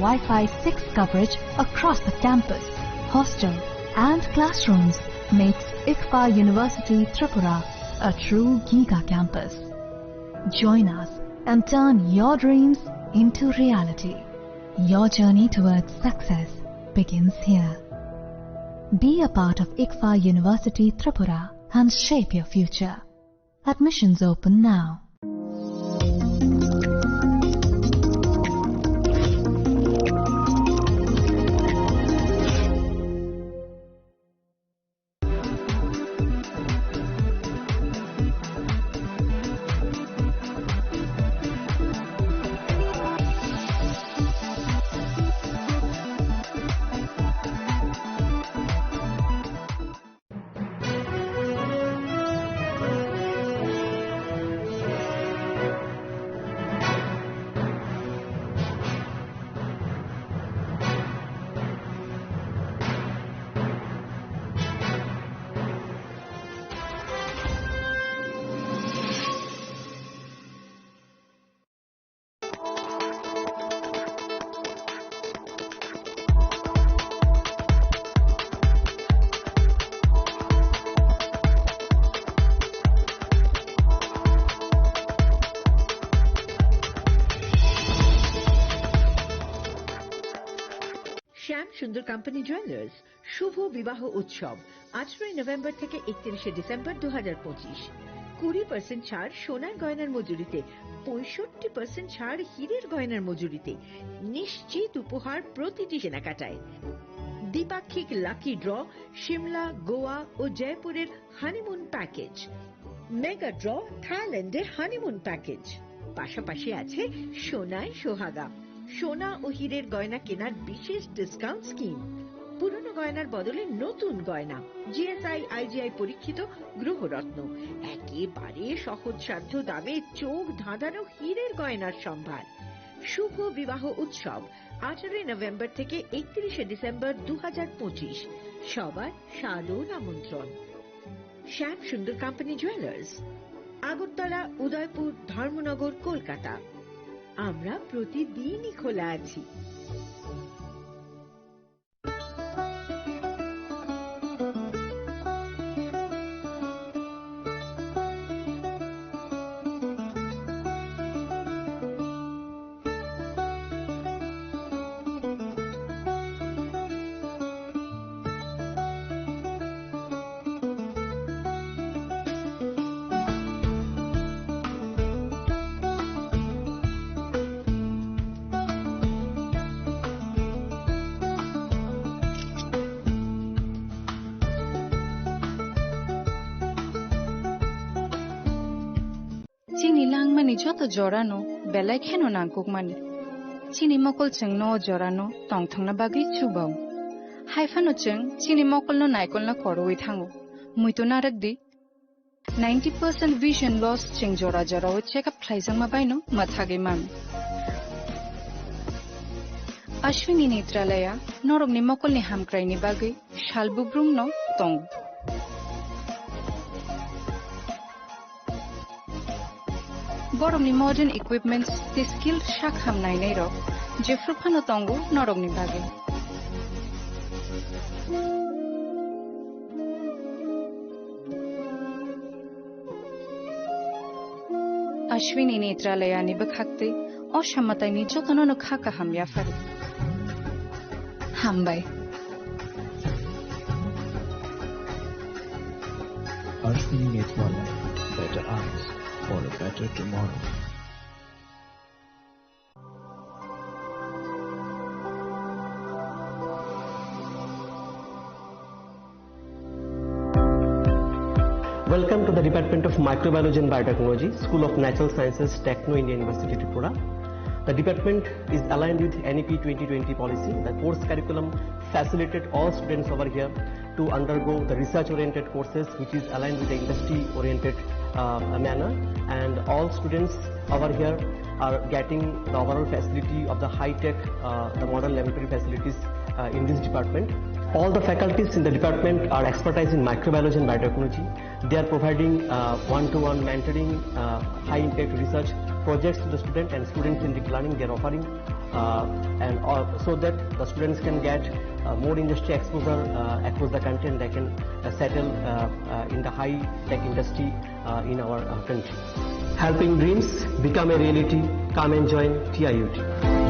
Wi-Fi 6 coverage across the campus, hostel and classrooms makes Englsih University Tripura a true Giga campus. Join us and turn your dreams into reality. Your journey towards success begins here. Be a part of Englsih University Tripura and shape your future. Admissions open now. সুন্দর company jewellers শুভ বিবাহ উৎসব 18 November থেকে 31 December 2025। 20% ছাড় সোনার গয়নার মজুরিতে, 65% ছাড় হীরের গয়নার মজুরিতে, নিশ্চিত উপহার প্রতিটি কেনাকাটায়। দ্বিপাক্ষিক লাকি ড্র, শিমলা, গোয়া ও জয়পুরের হানিমুন প্যাকেজ, মেগা ড্র থাইল্যান্ডের হানিমুন প্যাকেজ। পাশাপাশি আছে সোনায় সোহাগা, সোনা ও হীরের গয়না কেনার বিশেষ ডিসকাউন্ট স্কিম। পুরনো গয়নার বদলে নতুন গয়না, জিএসআই আইজিআই পরীক্ষিত গ্রহরত্ন, একেবারে সহজসাধ্য দামে চোখ ধাঁধানো হীরের গয়নার সম্ভার। শুভ বিবাহ উৎসব 18 নভেম্বর থেকে 31 ডিসেম্বর 2025। সবার সাদর আমন্ত্রণ। শ্যাম সুন্দর কোম্পানি জুয়েলার্স, আগরতলা, উদয়পুর, ধর্মনগর, কলকাতা। আমরা প্রতিদিনই খোলা আছি। Chini lang mani joto jorano, belai kheno nangkuk mani. Chini mokol cheng no jorano, tong thang na bagi chubao. Haifano cheng, chini mokol no naikol na koroi thango. Muito naragdi. 90% vision loss cheng jora jora o check up klaisang mabaino, mathage man. Ashwini Netralaya, norog ni mokol ni hamkrai ni bagi, shalbubrum no tong. Borong ni modern equipments, the skill shak ham nai nei ro, je frupano tongo norong ni bagi. Ashwini Netralaya ni bakhakte, o shamatai ni jotono no khaka ham ya fari. Hambai. Ashwini Netralaya, better eyes for a better tomorrow. Welcome to the Department of Microbiology and Biotechnology, School of Natural Sciences, Techno India University, Tripura. The department is aligned with NEP 2020 policy. The course curriculum facilitated all students over here to undergo the research-oriented courses, which is aligned with the industry-oriented manner. And all students over here are getting the overall facility of the high-tech, the modern laboratory facilities in this department. All the faculties in the department are expertise in microbiology and biotechnology. They are providing one-to-one mentoring, high-impact research projects to the student and student-centric learning they are offering, so that the students can get more industry exposure across the country, and they can settle in the high-tech industry in our country. Helping dreams become a reality. Come and join TIUT.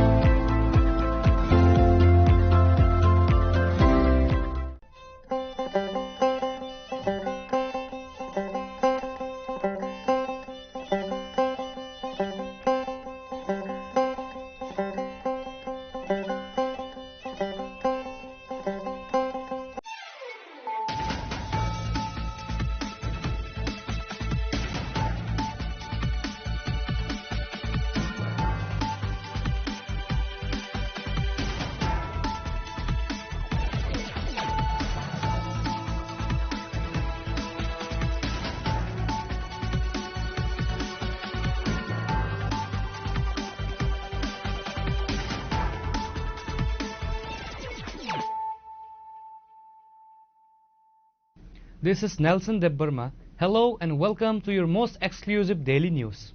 This is Nelson Debbarma. Hello and welcome to your most exclusive daily news.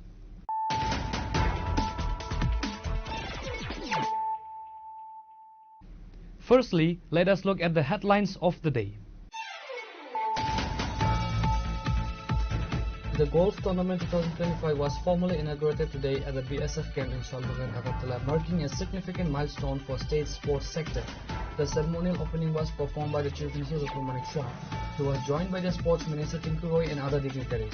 Firstly, let us look at the headlines of the day. The Golf Tournament 2025 was formally inaugurated today at the BSF camp in Shalbagan, Agartala, marking a significant milestone for state sports sector. The ceremonial opening was performed by the Chief Minister Dr. Manik Shah, who was joined by the Sports Minister Tinku Roy and other dignitaries.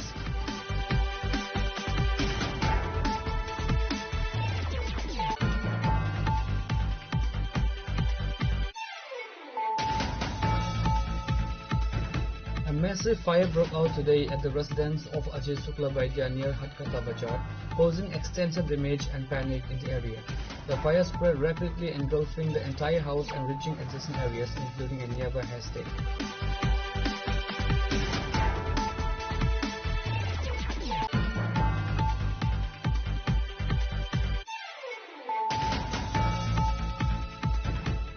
A massive fire broke out today at the residence of Ajay Shukla Vaidya near Hatkata Bazaar, causing extensive damage and panic in the area. The fire spread rapidly, engulfing the entire house and reaching adjacent areas, including a nearby estate.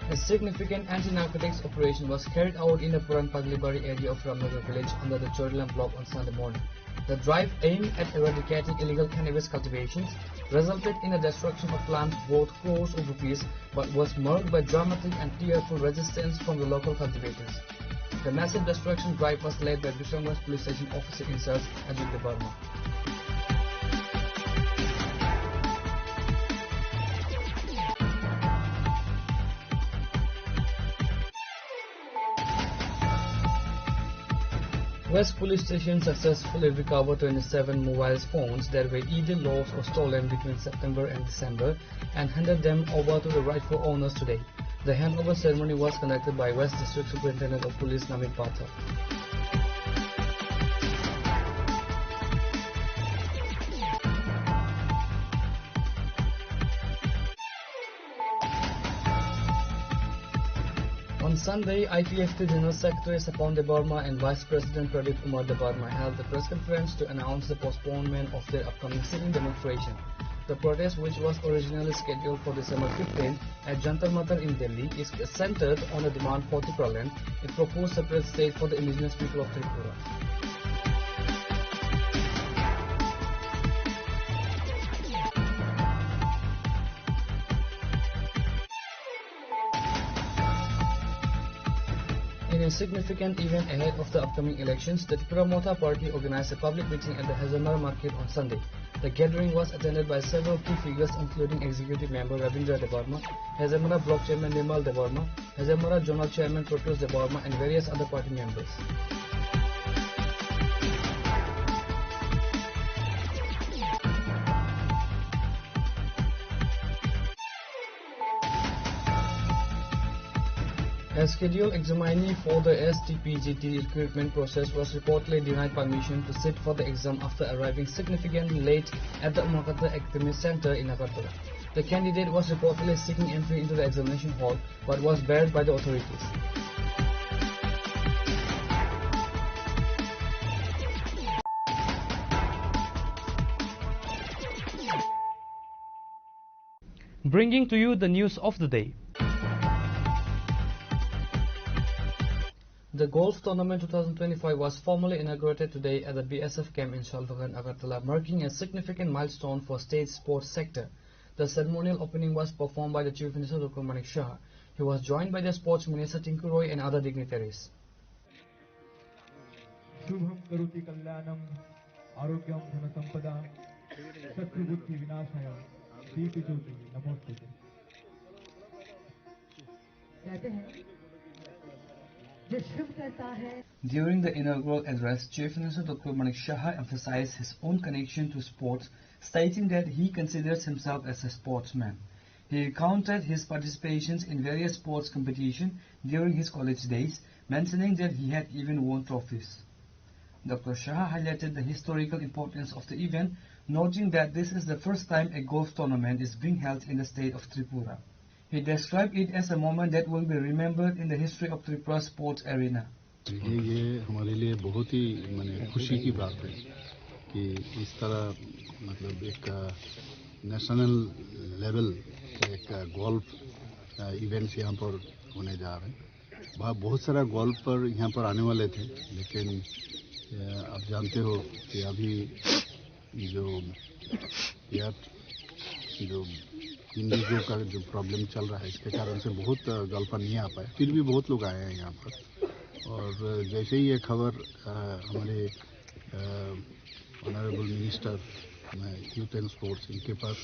A significant anti-narcotics operation was carried out in the Puran Paglibari area of Ramnagar village under the Chorilam block on Sunday morning. The drive aimed at eradicating illegal cannabis cultivations resulted in the destruction of plants worth crores of rupees, but was marked by dramatic and tearful resistance from the local cultivators. The massive destruction drive was led by Bishamwas Police Station Officer in charge Ajit Debarma. West Police Station successfully recovered 27 mobile phones that were either lost or stolen between September and December and handed them over to the rightful owners today. The handover ceremony was conducted by West District Superintendent of Police Namit Pathak. On Sunday, IPFT General Secretary Sapan Debarma and Vice President Pradeep Kumar Debarma held a press conference to announce the postponement of their upcoming sitting demonstration. The protest, which was originally scheduled for December 15 at Jantar Mantar in Delhi, is centered on a demand for Tripuran, a proposed separate state for the indigenous people of Tripura. In a significant event ahead of the upcoming elections, the Tripura Mota Party organized a public meeting at the Hazamara market on Sunday. The gathering was attended by several key figures including Executive Member Ravindra Debarma, Hazamara Block Chairman Nimal Debarma, Hazamara Zonal Chairman Proteus Debarma and various other party members. A scheduled examinee for the STPGT recruitment process was reportedly denied permission to sit for the exam after arriving significantly late at the Umakata Academy Center in Agartala. The candidate was reportedly seeking entry into the examination hall but was barred by the authorities. Bringing to you the news of the day. The Golf Tournament 2025 was formally inaugurated today at the BSF camp in Shalvagan, Agartala, marking a significant milestone for state sports sector. The ceremonial opening was performed by the Chief Minister Dr. Manik Shah. He was joined by the Sports Minister Tinku Roy and other dignitaries. Shubham Karoti Kalyanam Arogyam Dhanasampada Satrubuddhi Vinashaya Deepi Jyoti Namostute. During the inaugural address, Chief Minister Dr. Manik Shah emphasized his own connection to sports, stating that he considers himself as a sportsman. He recounted his participations in various sports competitions during his college days, mentioning that he had even won trophies. Dr. Shah highlighted the historical importance of the event, noting that this is the first time a golf tournament is being held in the state of Tripura. He described it as a moment that will be remembered in the history of Tripura sports arena. ये हमारे लिए बहुत ही माने खुशी की बात है कि इस तरह मतलब एक नेशनल लेवल एक गोल्फ इवेंट्स यहाँ पर होने जा रहे हैं। बहुत सारा गोल्फ पर यहाँ पर आने वाले थे, लेकिन आप जानते हो कि अभी जो इंडिगो का जो प्रॉब्लम चल रहा है, इसके कारण से बहुत गोल्फर नहीं आ पाए। फिर भी बहुत लोग आए हैं यहाँ पर, और जैसे ही ये खबर हमारे honourable minister youth and sports इनके पास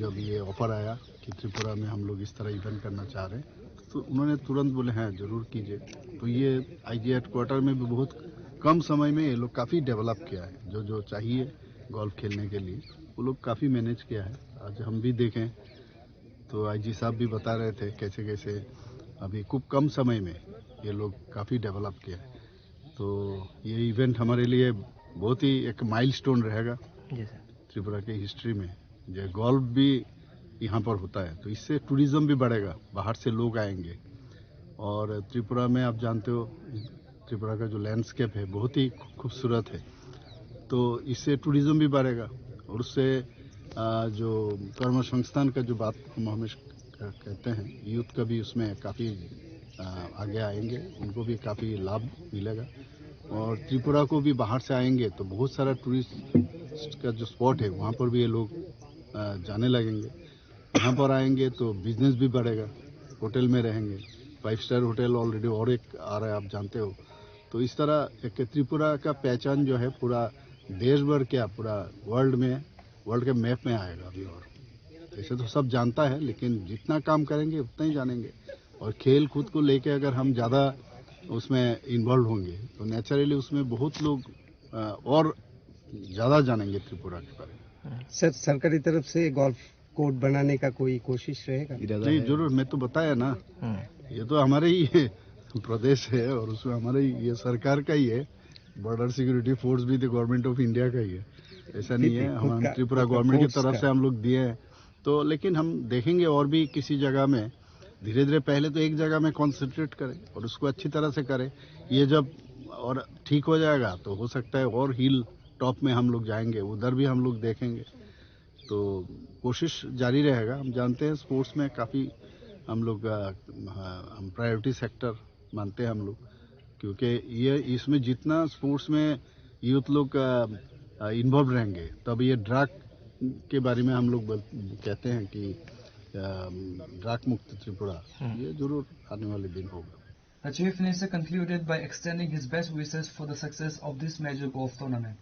जब ये ऑफर आया कि त्रिपुरा में हम लोग इस तरह इवेंट करना चाह रहे हैं, तो उन्होंने तुरंत बोले हाँ जरूर कीजिए। तो ये आईजी हेडक्वार्टर में भी बहुत कम समय में ये लोग काफ़ी डेवलप किया है। जो चाहिए गोल्फ खेलने के लिए वो लोग काफ़ी मैनेज किया है। आज हम भी देखें तो आईजी साहब भी बता रहे थे कैसे कैसे अभी खूब कम समय में ये लोग काफ़ी डेवलप किया है। तो ये इवेंट हमारे लिए बहुत ही एक माइलस्टोन रहेगा त्रिपुरा की हिस्ट्री में। जो गोल्फ भी यहाँ पर होता है तो इससे टूरिज्म भी बढ़ेगा, बाहर से लोग आएंगे। और त्रिपुरा में आप जानते हो त्रिपुरा का जो लैंडस्केप है बहुत ही खूबसूरत है, तो इससे टूरिज्म भी बढ़ेगा। और उससे जो कर्म संस्थान का जो बात हम हमेशा कहते हैं, यूथ का भी उसमें काफ़ी आगे आएंगे, उनको भी काफ़ी लाभ मिलेगा। और त्रिपुरा को भी बाहर से आएंगे तो बहुत सारा टूरिस्ट का जो स्पॉट है वहाँ पर भी ये लोग जाने लगेंगे। यहाँ पर आएंगे तो बिजनेस भी बढ़ेगा, होटल में रहेंगे, 5 स्टार होटल ऑलरेडी और एक आ रहा है आप जानते हो। तो इस तरह एक त्रिपुरा का पहचान जो है पूरा देश भर क्या पूरा वर्ल्ड के मैप में आएगा अभी। और ऐसे तो सब जानता है, लेकिन जितना काम करेंगे उतना ही जानेंगे। और खेल कूद को लेके अगर हम ज़्यादा उसमें इन्वॉल्व होंगे तो नेचुरली उसमें बहुत लोग और ज़्यादा जानेंगे त्रिपुरा के बारे में। सर, सरकारी तरफ से गोल्फ कोर्ट बनाने का कोई कोशिश रहेगा? नहीं, जरूर। मैं तो बताया ना, ये तो हमारे ही प्रदेश है और उसमें हमारे ये सरकार का ही है। बॉर्डर सिक्योरिटी फोर्स भी तो गवर्नमेंट ऑफ इंडिया का ही है, ऐसा नहीं है हम त्रिपुरा गवर्नमेंट की तरफ से हम लोग दिए हैं। तो लेकिन हम देखेंगे और भी किसी जगह में धीरे धीरे, पहले तो एक जगह में कॉन्सेंट्रेट करें और उसको अच्छी तरह से करें। ये जब और ठीक हो जाएगा तो हो सकता है और हिल टॉप में हम लोग जाएंगे, उधर भी हम लोग देखेंगे। तो कोशिश जारी रहेगा। हम जानते हैं स्पोर्ट्स में काफ़ी हम लोग हम प्रायोरिटी सेक्टर मानते हैं हम लोग, क्योंकि ये इसमें जितना स्पोर्ट्स में यूथ लोग इन्वॉल्व रहेंगे तब ये ड्रग के बारे में हम लोग कहते हैं कि ड्रग मुक्त त्रिपुरा ये जरूर आने वाले दिन होगा। The Chief Minister concluded by extending his best wishes for the success of this major golf tournament.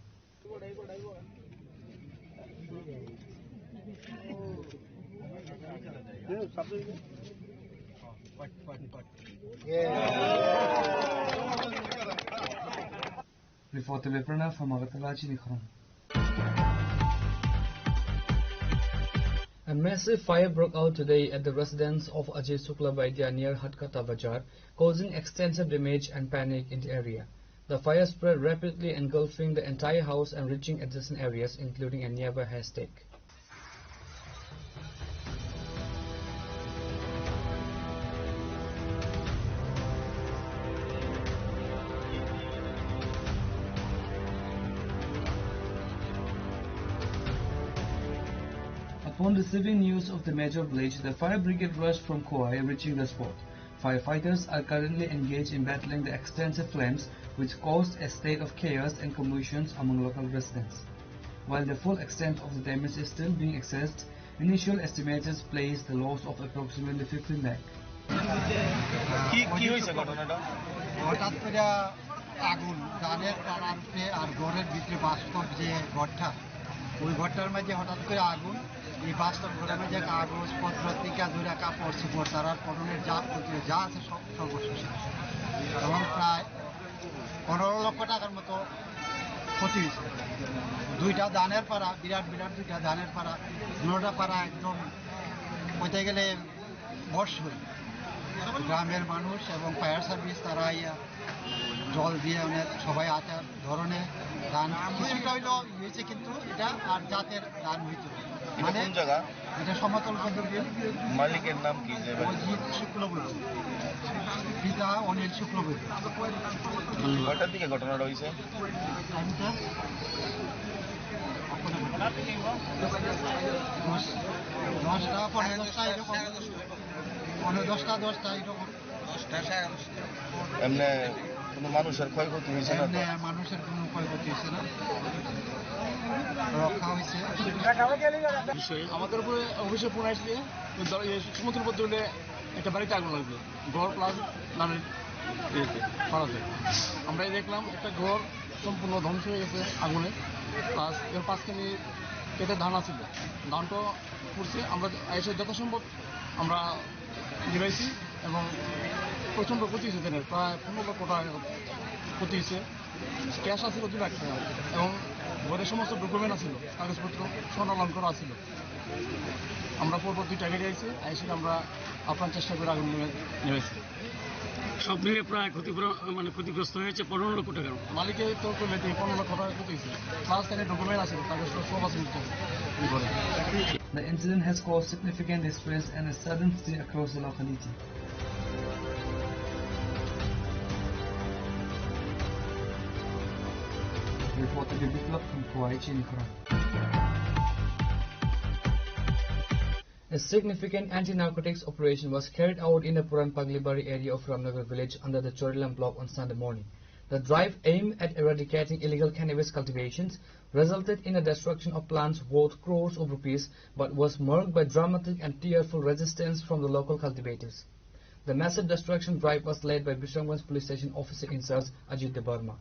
Reporter Viprana from Agartala, Chini Khorang. A massive fire broke out today at the residence of Ajay Sukla Vaidya near Hatkata Bajar, causing extensive damage and panic in the area. The fire spread rapidly, engulfing the entire house and reaching adjacent areas, including a nearby haystack. Upon receiving news of the major blaze, the fire brigade rushed from Kauai, reaching the spot. Firefighters are currently engaged in battling the extensive flames which caused a state of chaos and commotion among local residents. While the full extent of the damage is still being assessed, initial estimators place the loss of approximately 15 lakh. হঠাৎ করে আগুন ধানের পাড়ার উপরে আর ঘরের ভিতরে বাস্তব যে ঘরটা ওই ঘরটার মাঝে হঠাৎ করে আগুন এই বাস্তব ঘরের মাঝে কাগজপত্র টিকা ধরে কাপড় চোপড় তারার পরনের যা আছে সব সর্বশেষ এবং প্রায় 15 লক্ষ টাকার মতো ক্ষতি হয়েছে। দুইটা ধানের পাড়া বিরাট বিরাট দুইটা ধানের পাড়া দুটা পাড়া একদম বলতে গেলে বর্ষ হয়ে গ্রামের মানুষ এবং ফায়ার সার্ভিস তারা জল দিয়ে অনেক সবাই আচার ধরনের ধান কিছুটা হইল হয়েছে কিন্তু এটা আর জাতের ধান হইতে মানে এটা সমতল পদ্ধতি। মালিকের নাম কি? অজিত শুক্লবৈদ্য, পিতা অনিল শুক্লবৈদ্য। কটার দিকে ঘটনাটা হয়েছে? দশটা 10:30 এরকম 10:10 এরকম। এমনি কোনো মানুষের ক্ষয়ক্ষতি হয়েছে না? মানুষের কোনো ক্ষয়ক্ষতি হয়েছে না, রক্ষা হয়েছে। আমাদের উপরে অফিসে ফোন আসছে সমুদ্র পদ্ধতিতে একটা বাড়িতে আগুন লাগবে, ঘর প্লাস ধানের পাড়াতে। আমরাই দেখলাম একটা ঘর সম্পূর্ণ ধ্বংস হয়ে গেছে আগুনে, প্লাস এর 5 কেজি পেটে ধান আছিল, ধানটা পড়ছে। আমরা এসে যথাসম্ভব আমরা নিবাইছি এবং প্রচণ্ড ক্ষতি হয়েছে ধানের, প্রায় 15 লক্ষ টাকা ক্ষতি হয়েছে। ক্যাশ আছিল 2 লাখ টাকা এবং ঘরের সমস্ত ডকুমেন্ট আছিল, কাগজপত্র স্বর্ণালঙ্কর আছিল। আমরা পরবর্তী টার্গেটে আইছি, আইসি আমরা আপনার চেষ্টা করে আগুন নেমেছি। সব মিলে প্রায় ক্ষতিগ্রস্ত হয়েছে 15 লক্ষ টাকা। মালিকের তো করলে 15 লক্ষ টাকা ক্ষতি হয়েছে, প্লাস তাদের ডকুমেন্ট আছে, কাগজপত্র সব আছে। The incident has caused significant distress and a sudden stir across the locality. Reported by from Chini Khorang. A significant anti-narcotics operation was carried out in the Puran Paglibari area of Ramnagar village under the Chorilam block on Sunday morning. The drive aimed at eradicating illegal cannabis cultivations resulted in the destruction of plants worth crores of rupees, but was marked by dramatic and tearful resistance from the local cultivators. The massive destruction drive was led by Bishamganj police station officer in charge Ajit De Barma.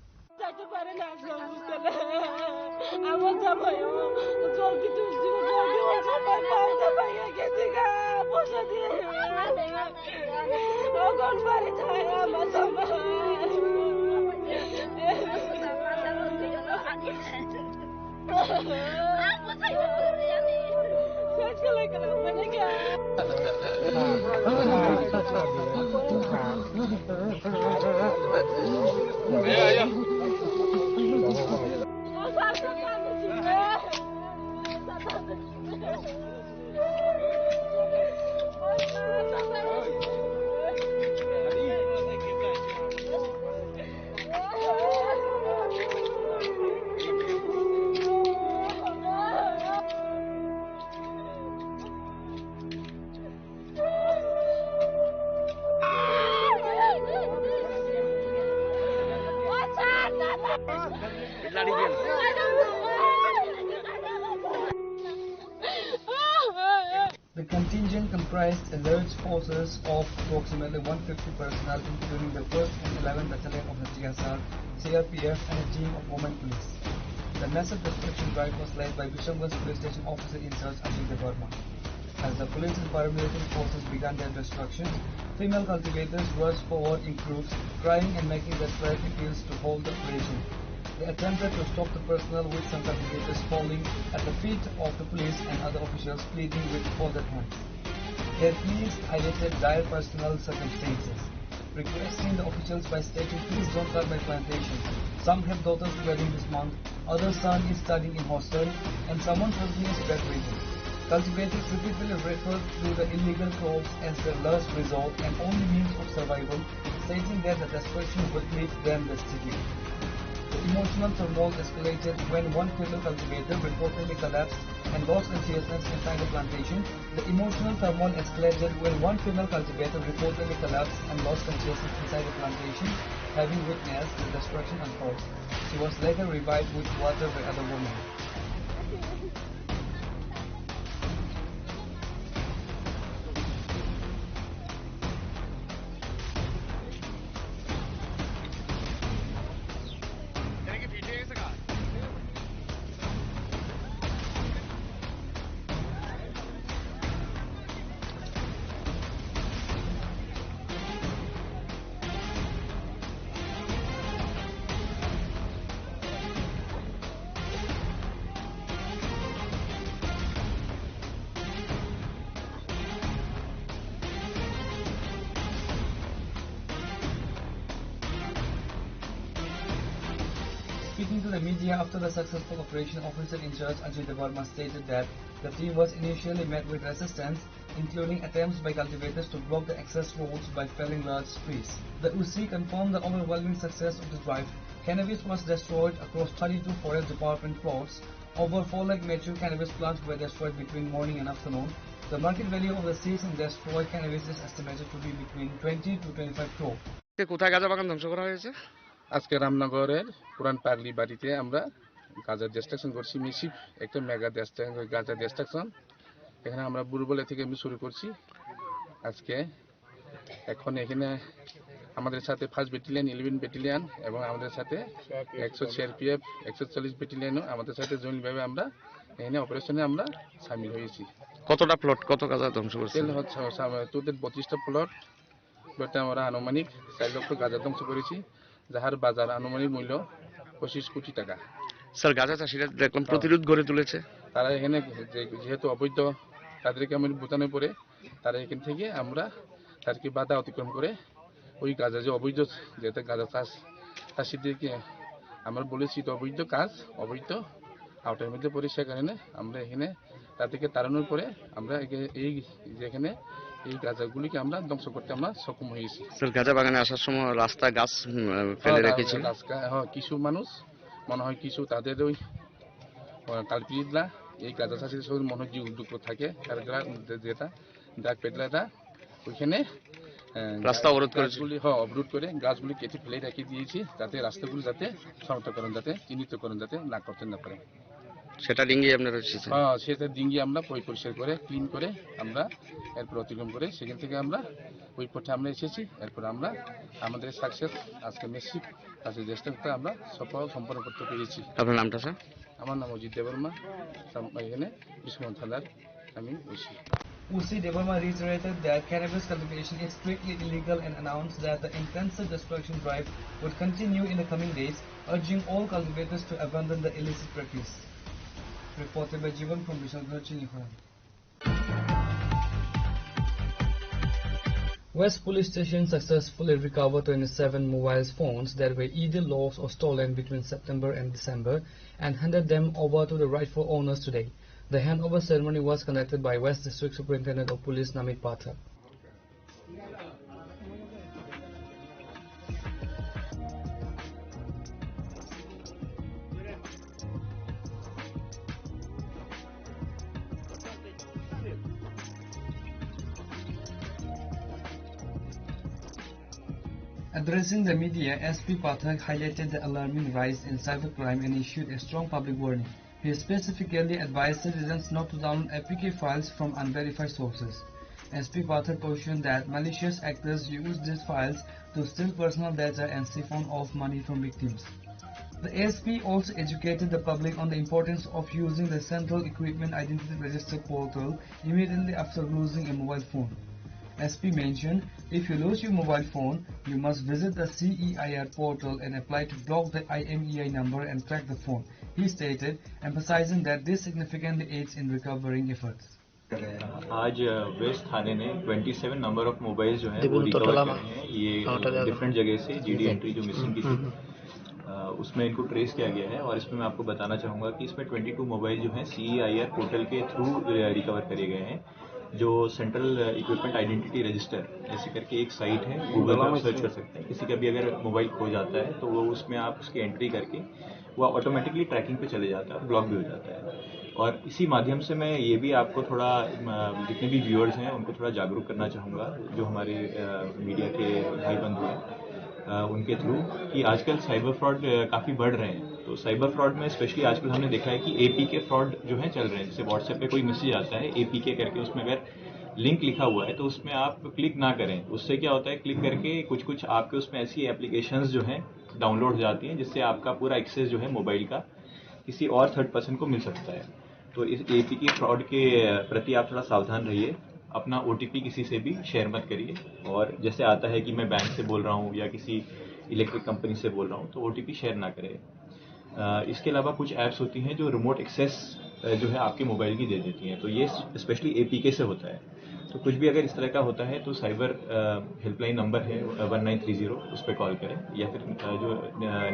The contingent comprised alert forces of approximately 150 personnel, including the 1st and 11th Battalion of the TSR, CRPF, and a team of women police. The massive destruction drive was led by Bishamganj police station officer in charge Ajit De Barma. As the police and paramilitary forces began their destruction, female cultivators rushed forward in groups, crying and making desperate appeals to hold the operation. They attempted to stop the personnel, with some cultivators falling at the feet of the police and other officials pleading with folded hands. Their pleas highlighted dire personal circumstances, requesting the officials by stating, "Please don't cut my plantation. Some have daughters wedding this month, other son is studying in hostel, and someone's husband is graduating." Cultivators repeatedly referred to the illegal crops as their last resort and only means of survival, stating that the destruction would leave them destitute. Emotional turmoil escalated when one female cultivator reportedly collapsed and lost consciousness inside the plantation. The emotional turmoil escalated when one female cultivator reportedly collapsed and lost consciousness inside the plantation, having witnessed the destruction unfold. She was later revived with water by other women. Speaking to the media after the successful operation, officer in charge Ajay Devarma stated that the team was initially met with resistance, including attempts by cultivators to block the access roads by felling large trees. The UC confirmed the overwhelming success of the drive. Cannabis was destroyed across 32 forest department plots. Over 4 lakh mature cannabis plants were destroyed between morning and afternoon. The market value of the seized and destroyed cannabis is estimated to be between 20 to 25 crore. কোথায় গাঁজা বাগান ধ্বংস করা হয়েছে? আজকে রামনগরের পুরান পাগলি বাড়িতে আমরা গাঁজা ডিস্ট্রাকশন করছি, মিশিপ একটা মেগা গাঁজা ডিস্ট্রাকশন। এখানে আমরা বুরবলে থেকে আমি শুরু করছি। আজকে এখন এখানে আমাদের সাথে 1st ব্যাটালিয়ন 11 ব্যাটালিয়ন এবং আমাদের সাথে 100 সিআরপিএফ 140 ব্যাটালিয়নও আমাদের সাথে জয়েন্টভাবে আমরা এখানে অপারেশনে আমরা সামিল হয়েছি। কতটা প্লট, কত গাঁজা ধ্বংস করছে? তোদের 25টা প্লটে আমরা আনুমানিক 4 লক্ষ গাঁজা ধ্বংস করেছি, যাহার বাজার আনুমানিক মূল্য 25 কোটি টাকা। স্যার, গাঁজা চাষিরা দেখলাম প্রতিরোধ গড়ে তুলেছে। তারা এখানে যেহেতু অবৈধ, তাদেরকে আমি বোঝানোর পরে তারা এখান থেকে আমরা তাদেরকে বাধা অতিক্রম করে ওই গাঁজা যে অবৈধ, যেটা গাঁজা চাষিদেরকে আমরা বলেছি তো অবৈধ কাজ, অবৈধ আওতার মধ্যে পড়ে, সে কারণে আমরা এখানে তাদেরকে তাড়ানোর পরে আমরা এই যেখানে এই গাঁজাগুলিকে আমরা ধ্বংস করতে আমরা সক্ষম হয়েছি। স্যার, গাঁজা বাগানে আসার সময় রাস্তা গাছ ফেলে রেখেছিল কিছু মানুষ, মনে হয় কিছু তাদের ওই কালপিটরা এই গাঁজা চাষিদের সঙ্গে মনে হয় যুক্ত থাকে, যেটা ড্রাগ পেডলাররা ওইখানে রাস্তা অবরোধ করে গাছগুলি কেটে ফেলে রেখে দিয়েছি, যাতে রাস্তাগুলি যাতে শনাক্তকরণ, যাতে চিহ্নিতকরণ যাতে না করতে না পারে। সেটা ডিঙ্গি আপনারা সেটা ডিঙ্গি আমরা পরিষ্কার করে ক্লিন করে আমরা এরপর অতিক্রম করে সেখান থেকে আমরা ওই পথে আমরা এসেছি। এরপর আমরা আমাদের সাকসেস আজকে মেসিভ কাজে চেষ্টা আমরা সফল সম্পন্ন করতে পেরেছি। আপনার নামটা স্যার? আমার নাম অজিত দেববর্মা, এখানে বিষ্ণু থানার আমি OC. UC Devarma reiterated that cannabis cultivation is strictly illegal and announced that the intensive destruction drive would continue in the coming days, urging all cultivators to abandon the illicit practice. Reported by Jivan from Bishalgarh, Chini Khorang. West Police Station successfully recovered 27 mobile phones that were either lost or stolen between September and December and handed them over to the rightful owners today. The handover ceremony was conducted by West District Superintendent of Police Namit Pathak. Addressing the media, SP Pathak highlighted the alarming rise in cybercrime and issued a strong public warning. He specifically advised citizens not to download APK files from unverified sources. SP Pathak cautioned that malicious actors use these files to steal personal data and siphon off money from victims. The ASP also educated the public on the importance of using the Central Equipment Identity Register portal immediately after losing a mobile phone. SP mentioned, if you lose your mobile phone, you must visit the CEIR portal and apply to block the IMEI number and track the phone. He stated, emphasizing that this significantly aids in recovering efforts. आज waste थाने ने 27 number of mobile जो है वो recover करे हैं। ये different जगह से जीडी एंट्री जो मिसिंग की थी उसमें इनको ट्रेस किया गया है। और इसमें मैं आपको बताना चाहूँगा कि इसमें 22 मोबाइल जो हैं CEIR पोर्टल के थ्रू रिकवर करे गए हैं। जो सेंट्रल इक्विपमेंट आइडेंटिटी रजिस्टर ऐसे करके एक साइट है, गूगल पर आप सर्च कर सकते हैं। किसी का भी अगर मोबाइल खो जाता है तो वो उसमें आप उसकी एंट्री करके वो ऑटोमेटिकली ट्रैकिंग पे चले जाता है, ब्लॉक भी हो जाता है। और इसी माध्यम से मैं ये भी आपको थोड़ा जितने भी व्यूअर्स हैं उनको थोड़ा जागरूक करना चाहूँगा, जो हमारे मीडिया के भाई बंधु हैं उनके थ्रू, कि आजकल साइबर फ्रॉड काफ़ी बढ़ रहे हैं। तो साइबर फ्रॉड में स्पेशली आजकल हमने देखा है कि APK फ्रॉड जो है चल रहे हैं। जैसे व्हाट्सएप पे कोई मैसेज आता है APK करके, उसमें अगर लिंक लिखा हुआ है तो उसमें आप क्लिक ना करें। उससे क्या होता है, क्लिक करके कुछ आपके उसमें ऐसी एप्लीकेशंस जो हैं डाउनलोड हो जाती हैं, जिससे आपका पूरा एक्सेस जो है मोबाइल का किसी और थर्ड पर्सन को मिल सकता है। तो इस APK फ्रॉड के प्रति आप थोड़ा सावधान रहिए। अपना OTP किसी से भी शेयर मत करिए। और जैसे आता है कि मैं बैंक से बोल रहा हूँ या किसी इलेक्ट्रिक कंपनी से बोल रहा हूँ, तो OTP शेयर ना करें। इसके अलावा कुछ ऐप्स होती हैं जो रिमोट एक्सेस जो है आपके मोबाइल की दे देती हैं, तो ये स्पेशली APK से होता है। तो कुछ भी अगर इस तरह का होता है तो साइबर हेल्पलाइन नंबर है 1930, उस पर कॉल करें, या फिर जो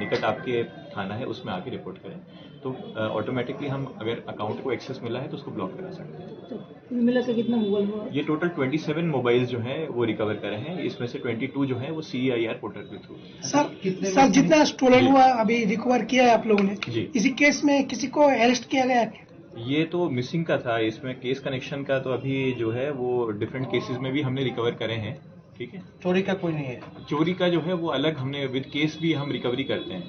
निकट आपके थाना है उसमें आके रिपोर्ट करें। तो ऑटोमेटिकली हम अगर अकाउंट को एक्सेस मिला है तो उसको ब्लॉक करा सकते हैं। तो मिला के कितना मोबाइल हुआ? ये टोटल 27 मोबाइल जो हैं वो रिकवर करे हैं। इसमें से 22 जो है वो CEIR पोर्टल के थ्रू। सर जितना स्टोलन हुआ अभी रिकवर किया है आप लोगों ने, इसी केस में किसी को अरेस्ट किया गया है? ये तो मिसिंग का था, इसमें केस कनेक्शन का तो अभी जो है वो डिफरेंट केसेस में भी हमने रिकवर करे हैं। ठीक है, चोरी का कोई नहीं है? चोरी का जो है वो अलग, हमने विद केस भी हम रिकवरी करते हैं,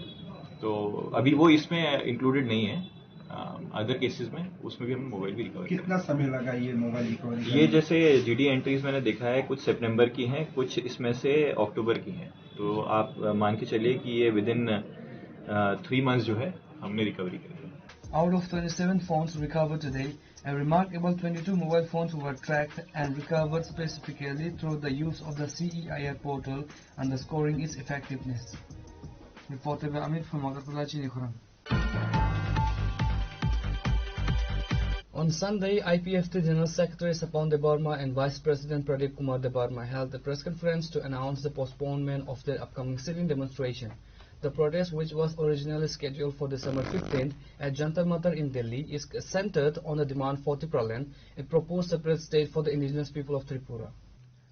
तो अभी वो इसमें इंक्लूडेड नहीं है। अदर केसेस में उसमें भी हम मोबाइल भी रिकवर। कितना समय लगा ये मोबाइल रिकवरी? ये जैसे GD एंट्रीज मैंने देखा है, कुछ सितंबर की हैं, कुछ इसमें से अक्टूबर की हैं, तो आप मान के चलिए कि ये विद इन 3 मंथ्स जो है हमने रिकवरी करी। Out of 27 phones recovered today, a remarkable 22 mobile phones were tracked and recovered specifically through the use of the CEIR portal, underscoring its effectiveness. Reported by Amit from Agartala, Chini Khorang. On Sunday, IPFT General Secretary Sapon Debarma and Vice President Pradeep Kumar Debarma held a press conference to announce the postponement of their upcoming sitting demonstration. The protest, which was originally scheduled for December 15th at Jantar Mantar in Delhi, is centered on the demand for Tripraland, a proposed separate state for the indigenous people of Tripura.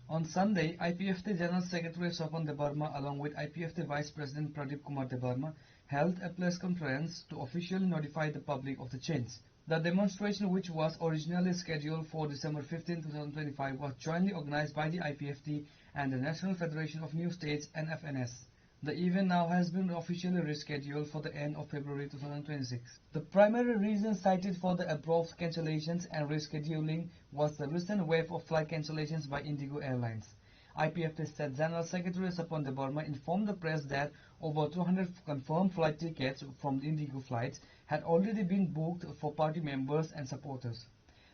On Sunday, IPFT General Secretary Sapon Debarma along with IPFT Vice President Pradeep Kumar Debarma held a press conference to officially notify the public of the change. The demonstration, which was originally scheduled for December 15, 2025, was jointly organized by the IPFT and the National Federation of New States (NFNS). The event now has been officially rescheduled for the end of February 2026. The primary reason cited for the abrupt cancellations and rescheduling was the recent wave of flight cancellations by Indigo Airlines. IPFT State General Secretary Sapon Debarma informed the press that over 200 confirmed flight tickets from the Indigo flights had already been booked for party members and supporters.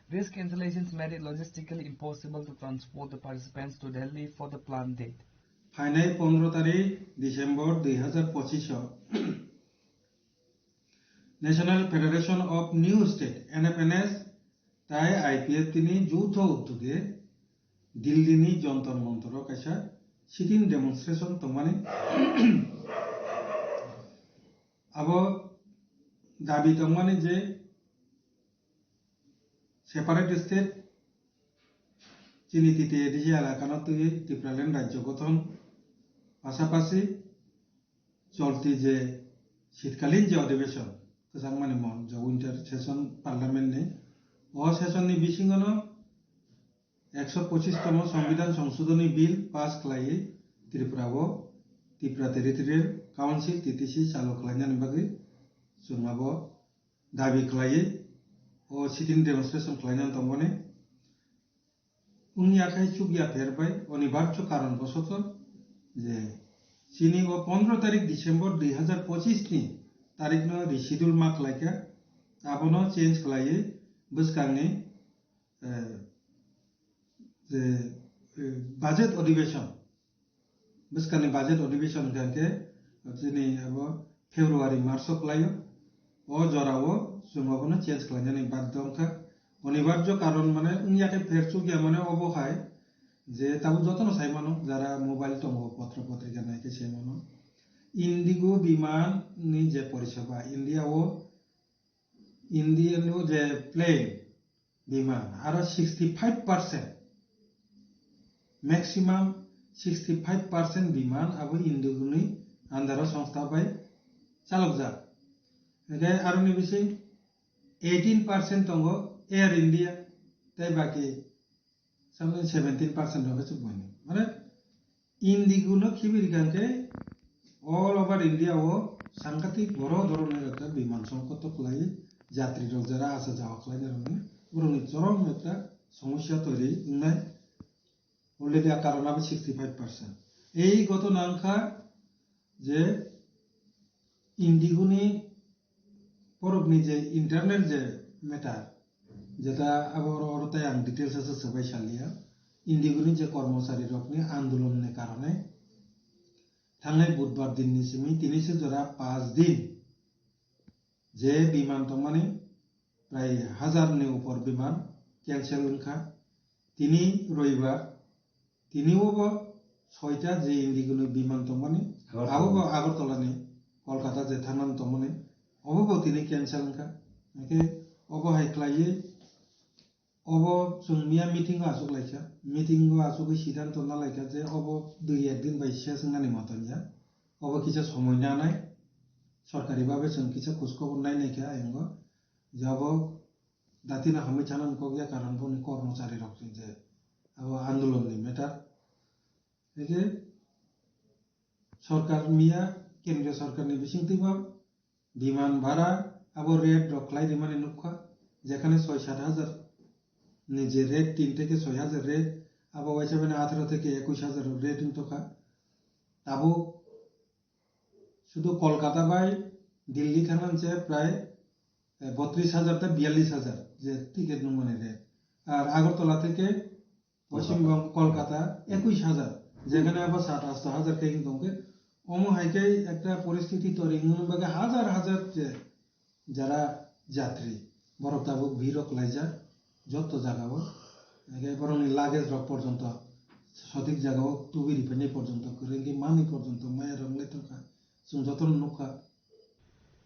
These cancellations made it logistically impossible to transport the participants to Delhi for the planned date. Final 15 तारीख December 2025 national federation of new state NFNS ताई IPFT नि যৌথ উদ্যোগে Delhi Jantar Mantar কাইসা sitting demonstration तंगमाने अब दाबी तंगमाने जे separate state चिनितिते एडिजे एलाकानो तुई त्रिपुरालैंड राज्य गठन पाशापाशी चलती जे शीतकालीन जे अधिवेशन गोजांमानि मन जे विंटर सेशन पार्लियामेंट ने सेशन नि बिसिङानो 125तम संविधान संशोधनी बिल पास खालायै त्रिपुराओ त्रिपुरा टेरिटोरियल काउंसिल TTC चालु खालायनायनि बागै जोंहाबो दाबि खालायै सिटिं डेमोन्स्ट्रेशन खालायनानै दंमोन उननि आखाइ चुगिया फेरबाय अनिबार्य कारण बसत जे चीनी 15 तारीख डिसेम्बर 2025 नि तारीख न रिशिड्यूल मा खालायखा आबनो चेंज खालायै बसकांनि जे बजेट अधिवेशन बसकांनि बजेट अधिवेशन गांके दिनै अब फेब्रुवारि मार्च खालायो जरावो जोंहाबनो चेंज खालायनानै बाध्य अंखा अनिबार्य कारण माने उननि आखाइ फेरचुगिया माने अबहाय जे ताबो जतन साइमानो जारा मोबाइल दङ पत्र पत्रिका नायके साइमानो इंडिगो विमान नि जे परिसेवा इंडियाओ जे प्लेन বিমান আরো 65% ম্যাক্সিমাম 65% বিমান আবো ইন্ডিগুনি আন্দার সংস্থা পাই চালক যা এগে আরো নিবিসি 18% তঙ্গ এয়ার ইন্ডিয়া তাই বাকি 17% হবে চুবনি মানে ইন্ডিগুনো খিবির গানকে অল ওভার ইন্ডিয়া ও সাংঘাতিক বড় ধরনের একটা বিমান সংকট লাই যাত্রী যারা আসা যাওয়া খাই বরং চরম একটা সমস্যা তৈরি নাই অলরেডি কারণ হবে 65%। এই গত নাংখা যে ইন্ডিগুনি পরবনি যে ইন্টারনেট যে মেটার যেটা আবার অরতায় আং ডিটেলস আছে সবাই সালিয়া ইন্ডিগুনি যে কর্মচারী রকনি আন্দোলনের কারণে থানায় বুধবার দিন নিসিমি তিনি জোড়া 5 দিন যে বিমান তো মানে প্রায় 1000 উপর বিমান ক্যান্সেল উনখা তিনি রবিবার তিনিও 6টা যে ইন্ডিগুনি বিমান তো মানে আবো আগরতলা নেই কলকাতা যে থানান তো মানে অবো তিনি ক্যান্সেল উনখা একে অবহাই খাইয়ে অব মিয়া মিটিং আসুক লাইকা মিটিং আসুক সিদ্ধান্ত না লাইকা যে অব 2-1 দিন বাই শেষ নানি মতন যা অব কিছু সময় না নাই সরকারি ভাবে जों কিছু খোঁজ খবর নাই নাইকা এঙ্গ যাব দাতিনা হামি চানান কগিয়া কারণ বনি কর্মচারী রকম যে আব আন্দোলন নি মেটার একে সরকার মিয়া কেন্দ্রীয় সরকারনি বিসিংতিবা বিমান ভাড়া আব রেট রকলাই রিমানে নুখা যেখানে 6-7 হাজার নিজে রেট 3 থেকে 6,000 রেট আবার ওইসব 18 থেকে 21,000 রেট ইন্তকা তাবো শুধু কলকাতা বাই দিল্লি থানানছে প্রায় 32,000 থেকে 42,000 যে টিকিট নমনে রেট আর আগরতলা থেকে পশ্চিমবঙ্গ কলকাতা 21,000 যেখানে আবার 7-8,000 কে কিন্তু অমহাইকে একটা পরিস্থিতি তৈরি বাগে হাজার হাজার যারা যাত্রী বড় তাবুক ভিড় লাইজা যত জায়গাও বরং লাগেজ রক পর্যন্ত সঠিক জায়গাও টুবির ফেনে পর্যন্ত করে মানি পর্যন্ত মায়ের রংলে থাকা যত নৌকা।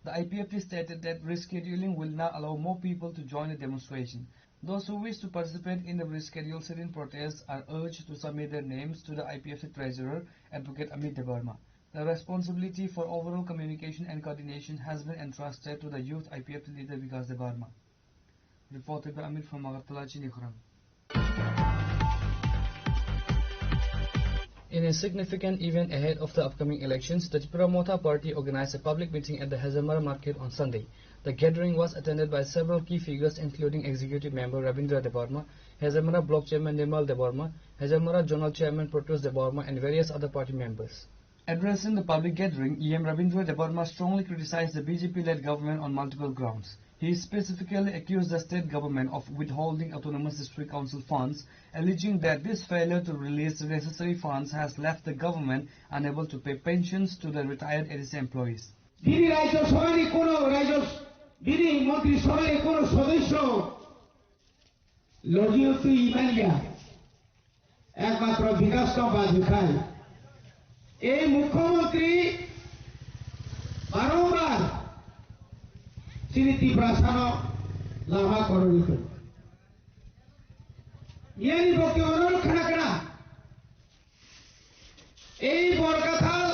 The IPFT stated that rescheduling will not allow more people to join the demonstration. Those who wish to participate in the rescheduled sit-in protests are urged to submit their names to the IPFT Treasurer, Advocate Amit Debarma. The responsibility for overall communication and coordination has been entrusted to the youth IPFT leader Vikas Debarma. Reported by Amit from Agartala, Chini Khorang. In a significant event ahead of the upcoming elections, the Tripura Motha Party organized a public meeting at the Hazamara market on Sunday. The gathering was attended by several key figures including Executive Member Rabindra Debarma, Hazamara Block Chairman Nirmal Debarma, Hazamara Zonal Chairman Proteus Debarma and various other party members. Addressing the public gathering, EM Rabindra Debarma strongly criticized the BJP-led government on multiple grounds. He specifically accused the state government of withholding autonomous district council funds, alleging that this failure to release the necessary funds has left the government unable to pay pensions to the retired ADC employees. এই মুখ্যমন্ত্রী বারবার চিনি ত্রিপুরা সানো lava করণী করি ইয়ানি বকে অনুরোধ খানা এই বরকাথাল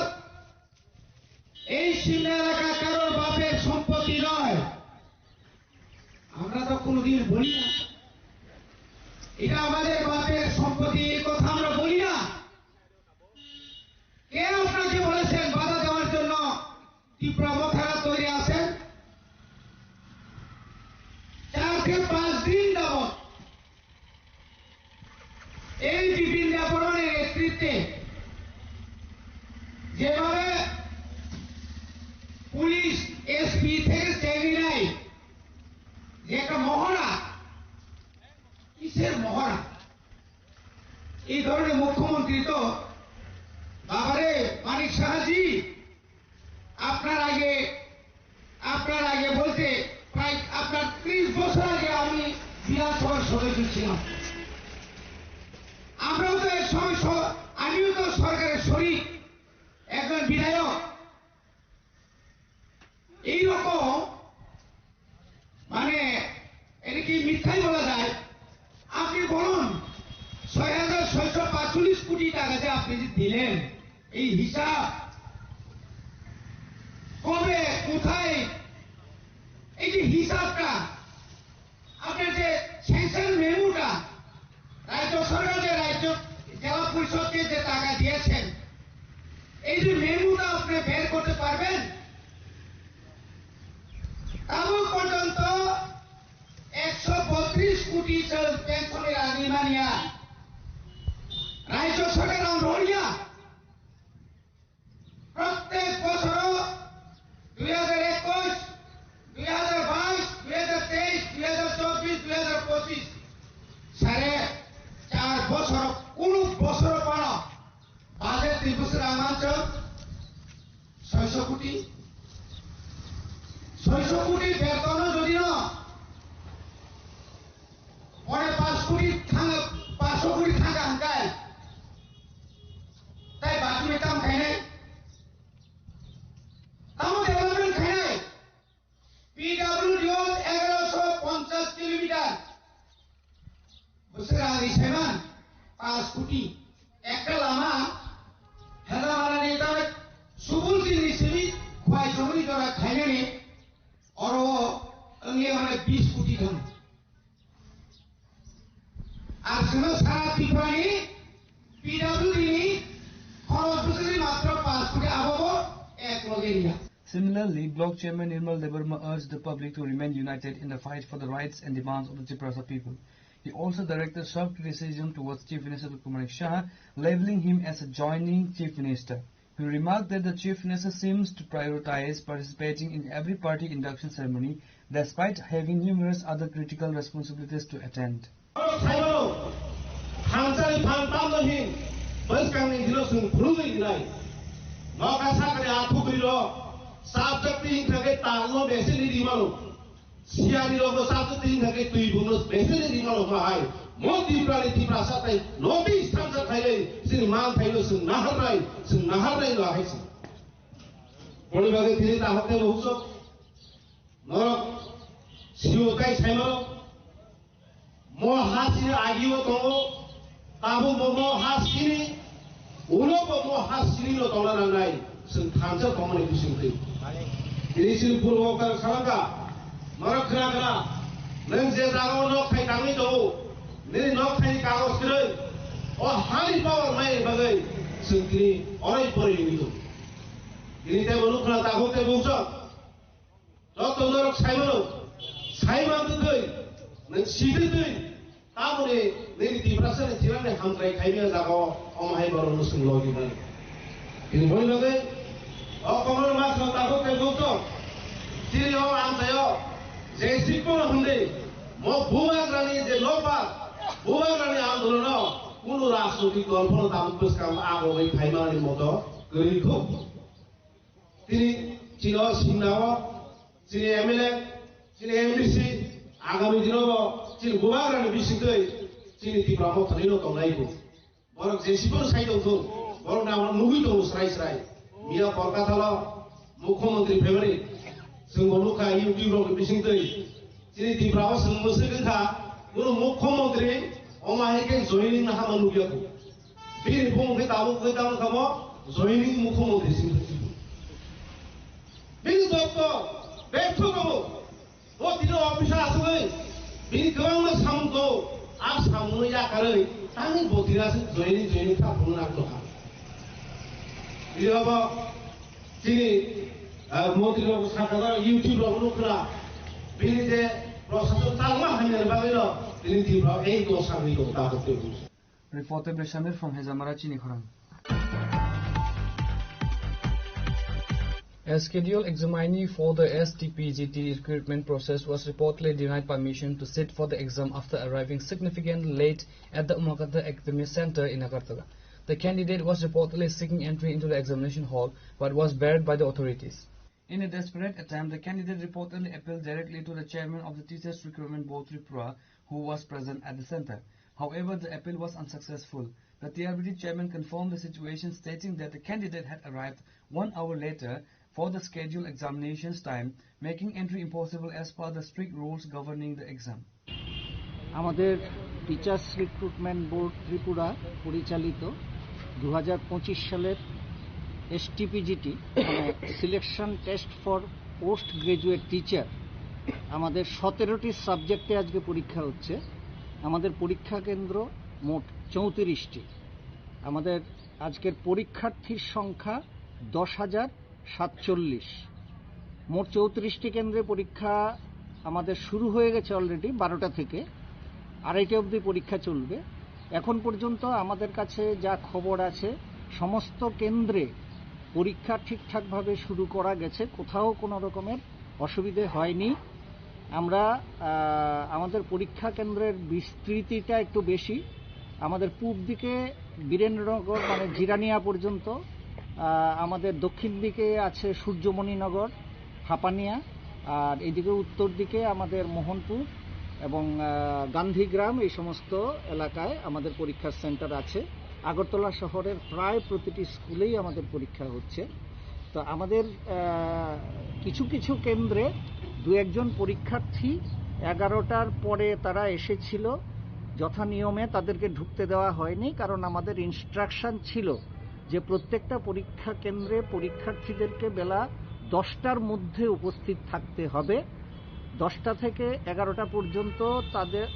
এই সিমলা এলাকা কারোর বাপের সম্পত্তি নয়। আমরা তো কোনোদিন বলি না এটা আমাদের বাপের সম্পত্তি, এই কথা আমরা বলি না। কে আপনাকে বলেছেন বাধা দেওয়ার জন্য ত্রিপুরা মথারা তৈরি আছেন? 4 থেকে 5 দিন যাবৎ এই বিপিন দেববর্মার নেতৃত্বে যেভাবে পুলিশ এসপি থেকে চেনি নাই যে একটা মহড়া, কিসের মহড়া? এই ধরনের মুখ্যমন্ত্রী তো বাবারে মানিক সাহাজি আপনার আগে বলতে প্রায় আপনার 30 বছর আগে আমি বিধানসভার সদস্য ছিলাম। আমরাও তো এক সময় আমিও তো সরকারের শরিক, একজন বিধায়ক। এইরকম মানে এটা কি মিথ্যাই বলা যায়? দিলেন এই হিসাব কবে কোথায় এই যে হিসাবটা আপনার যে সেন্সার মেমুটা রাজ্য সরকার যে রাজ্য জেলা পরিষদকে যে টাকা দিয়েছেন এই যে মেমুটা আপনি বের করতে পারবেন এমন পর্যন্ত 132 কোটি পেনশনের আনিমানিয়া রাজ্য সরকার রড়িয়া প্রত্যেক বছর 2021 2022 2023 2024 2025 সাড়ে 4 বছর কোন বছর পর বাজেট ত্রিপুরা গ্রামাঞ্চল 600 কোটি বেতন যদি না পরে 500 কোটি থাকা হাঙ্কায় তাই বাকি মেকাম খাইনাই তাও ডেভেলপমেন্ট খাইনাই পিডব্লিউডিও 1150 কিলোমিটার বছর আগে সেমান 5 কোটি একটা লামা হেলা মারা নিয়ে তার সুবুল জিনিসই খোয়াই জমি করা খাইনানি और अंगे हमारे 20 कोटी धन আর সেনা সারা ত্রিপুরানি পিডব্লিউডি খরচ বছরে মাত্র 5 কোটি আবব এক লগে নিয়া Similarly, Block Chairman Nirmal Debarma urged the public to remain united in the fight for the rights and demands of the Tripura people. He also directed sharp criticism towards Chief Minister Kumar Shah, labelling him as a joining Chief Minister. He remarked that the Chief Minister seems to prioritize participating in every party induction ceremony despite having numerous other critical responsibilities to attend. Modi prali di prasatai notice thamsa thaile sin man thailo sin naharai lo haisi boli bage thiri ta hote bohuso norok siu kai saimo mo hasini agiwo tongo tabu mo hasini ulo mo hasini lo tongla nangai sin thamsa tongone bisinti ini sin purwo kar salanga norok khara khara nang je jago no khai tangi do मेरे नौ खाई कागज करे और हाली power मैं बगे संकरी और एक परी नहीं तो ini teh baru kena tahu teh bungsu lo tuh dorok saimang tuh deh neng sidi tuh tahu deh ini di perasaan jiran deh hamtrai kayaknya jago omahai baru nusung logi nih ini boleh bagi oh kamu mas lo tahu teh bungsu jadi orang saya jadi pun hunde mau buang rani je lopa bubarani আন্দোলন কোন রাজনৈতিক দল কোন তামুস কাম আগোই ফাইমানি মতো গরিখো তিনি ছিল সিংনাও তিনি MLA তিনি এমডিসি আগামী দিনও তিনি বুবারানি বিসিতই তিনি ত্রিপুরা মথলিনো তংলাইবো বরং যেসিপন সাইদংখো বরং আমরা নুগি দং স্রাই মিয়া কলকাতাল মুখ্যমন্ত্রী ফেভারি जों बलुखा इउटिউব बिसिंतै তিনি ত্রিপুরা মুসলিমখা কোন মুখ্যমন্ত্রী অমাহেকে জয়নিং না হামান লুগিয়াকো বিনি বুমকে তাবু খাবো জয়নিং মুখ্যমন্ত্রী সিংহ বিনি দত্ত ব্যর্থ খাবো ও তিনি অফিসে আসবে বিনি গোবাং সামুকো আর সামুনে যাকারে তানি বতিরাসে জয়নিং তা বুনো নাকলো খা বিবাবা তিনি মন্ত্রী সাকাদার ইউটিউব লুকরা বিনি যে প্রশাসন তালমা হাইনের বাগের Reporter Beshamir from Hezamara, Chini Khorang. A scheduled examinee for the STPGT recruitment process was reportedly denied permission to sit for the exam after arriving significantly late at the Umakata Academy Center in Agartala. The candidate was reportedly seeking entry into the examination hall but was barred by the authorities. In a desperate attempt, the candidate reportedly appealed directly to the chairman of the Teachers Recruitment Board Tripura, who was present at the center. However, the appeal was unsuccessful. The TRBT chairman confirmed the situation, stating that the candidate had arrived 1 hour later for the scheduled examinations time, making entry impossible as per the strict rules governing the exam. আমাদের teachers recruitment board Tripura পরিচালিত 2025 সালের STPGT মানে selection test for post graduate teacher আমাদের 17টি সাবজেক্টে আজকে পরীক্ষা হচ্ছে। আমাদের পরীক্ষা কেন্দ্র মোট 34টি। আমাদের আজকের পরীক্ষার্থীর সংখ্যা 10,047। মোট 34টি কেন্দ্রে পরীক্ষা আমাদের শুরু হয়ে গেছে অলরেডি 12টা থেকে, 2:30 অবধি পরীক্ষা চলবে। এখন পর্যন্ত আমাদের কাছে যা খবর আছে সমস্ত কেন্দ্রে পরীক্ষা ঠিকঠাকভাবে শুরু করা গেছে, কোথাও কোনো রকমের অসুবিধে হয়নি। আমরা আমাদের পরীক্ষা কেন্দ্রের বিস্তৃতিটা একটু বেশি। আমাদের পূব দিকে বীরেন্দ্রনগর মানে জিরানিয়া পর্যন্ত, আমাদের দক্ষিণ দিকে আছে সূর্যমণিনগর, হাপানিয়া, আর এদিকে উত্তর দিকে আমাদের মোহনপুর এবং গান্ধীগ্রাম, এই সমস্ত এলাকায় আমাদের পরীক্ষার সেন্টার আছে। আগরতলা শহরের প্রায় প্রতিটি স্কুলেই আমাদের পরীক্ষা হচ্ছে। তো আমাদের কিছু কিছু কেন্দ্রে 2-1জন পরীক্ষার্থী 11টার পরে তারা এসেছিল, যথা নিয়মে তাদেরকে ঢুকতে দেওয়া হয়নি, কারণ আমাদের ইনস্ট্রাকশন ছিল যে প্রত্যেকটা পরীক্ষা কেন্দ্রে পরীক্ষার্থীদেরকে বেলা 10টার মধ্যে উপস্থিত থাকতে হবে। 10টা থেকে 11টা পর্যন্ত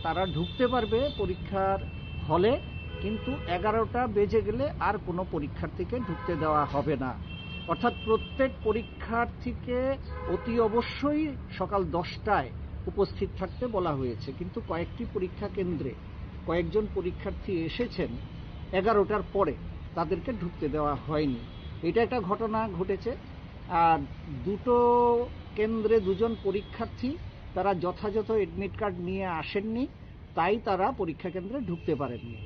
তারা ঢুকতে পারবে পরীক্ষার হলে, কিন্তু 11টা বেজে গেলে আর কোনো পরীক্ষার্থীকে ঢুকতে দেওয়া হবে না। অর্থাৎ প্রত্যেক পরীক্ষার্থীকে অতি অবশ্যই সকাল 10টায় উপস্থিত থাকতে বলা হয়েছে। কিন্তু কয়েকটি পরীক্ষা কেন্দ্রে কয়েকজন পরীক্ষার্থী এসেছেন 11টার পরে, তাদেরকে ঢুকতে দেওয়া হয়নি। এটা একটা ঘটনা ঘটেছে। আর 2টো কেন্দ্রে 2জন পরীক্ষার্থী তারা যথাযথ এডমিট কার্ড নিয়ে আসেননি, তাই তারা পরীক্ষা কেন্দ্রে ঢুকতে পারেননি।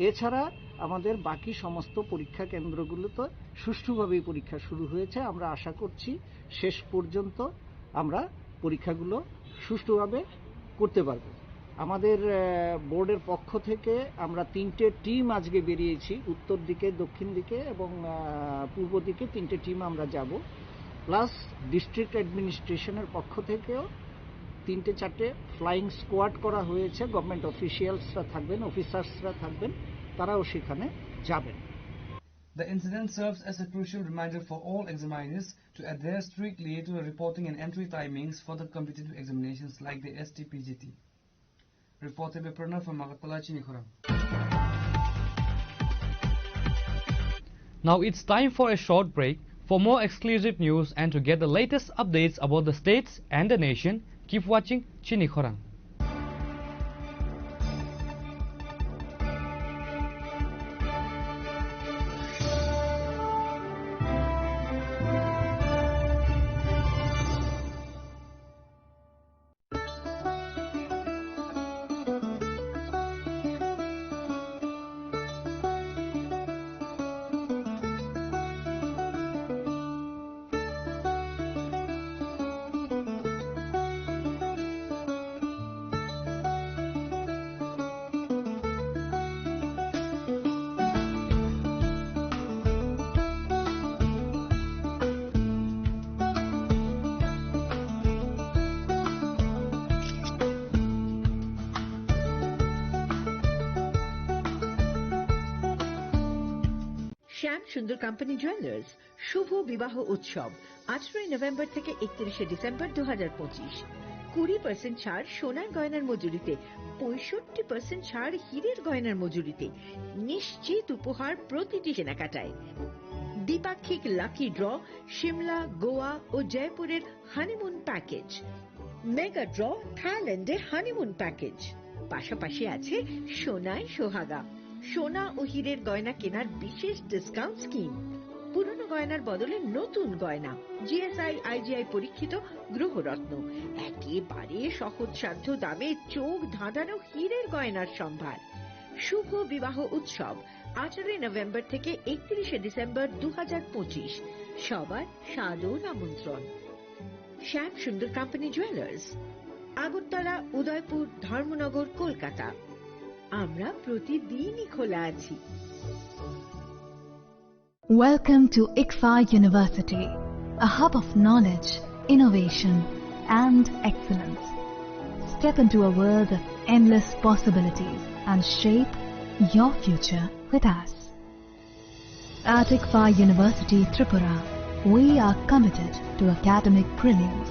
এছাড়া আমাদের বাকি সমস্ত পরীক্ষা কেন্দ্রগুলোতে সুষ্ঠুভাবেই পরীক্ষা শুরু হয়েছে। আমরা আশা করছি শেষ পর্যন্ত আমরা পরীক্ষাগুলো সুষ্ঠুভাবে করতে পারব। আমাদের বোর্ডের পক্ষ থেকে আমরা 3টে টিম আজকে বেরিয়েছি, উত্তর দিকে, দক্ষিণ দিকে এবং পূর্ব দিকে 3টে টিম আমরা যাব। প্লাস ডিস্ট্রিক্ট অ্যাডমিনিস্ট্রেশনের পক্ষ থেকেও 3-4টে ফ্লাইং স্কোয়াড করা হয়েছে। গভর্নমেন্ট অফিসিয়ালসরা থাকবেন, অফিসার্সরা থাকবেন, তারাও সেখানে যাবেন। The incident serves as a crucial reminder for all examiners to adhere strictly to the reporting and entry timings for the competitive examinations like the STPGT. Reported by Pranav from Agartala, Chini Khorang. Now it's time for a short break. For more exclusive news and to get the latest updates about the states and the nation, keep watching Chini Khorang. শ্যাম সুন্দর company jewellers শুভ বিবাহ উৎসব 18 November থেকে 31 December 2025। 20% ছাড় সোনার গয়নার মজুরিতে, 65% ছাড় হীরের গয়নার মজুরিতে, নিশ্চিত উপহার প্রতিটি কেনাকাটায়। দ্বিপাক্ষিক লাকি ড্র, সিমলা, গোয়া ও জয়পুরের হানিমুন প্যাকেজ, মেগা ড্র থাইল্যান্ডে হানিমুন প্যাকেজ, পাশাপাশি আছে সোনায় সোহাগা, সোনা ও হীরের গয়না কেনার বিশেষ ডিসকাউন্ট স্কিম, পুরনো গয়নার বদলে নতুন গয়না, GSI IGI পরীক্ষিত গ্রহরত্ন, একেবারে সহজসাধ্য দামে চোখ ধাঁধানো হীরের গয়নার সম্ভার। শুভ বিবাহ উৎসব 18 নভেম্বর থেকে 31 ডিসেম্বর 2025। সবার সাদর আমন্ত্রণ। শ্যাম সুন্দর কোম্পানি জুয়েলার্স, আগরতলা, উদয়পুর, ধর্মনগর, কলকাতা। আমরা প্রতিদিনই খোলা আছি। Welcome to Englsih University, a hub of knowledge, innovation, and excellence. Step into a world of endless possibilities and shape your future with us. At ICFA University Tripura, we are committed to academic brilliance.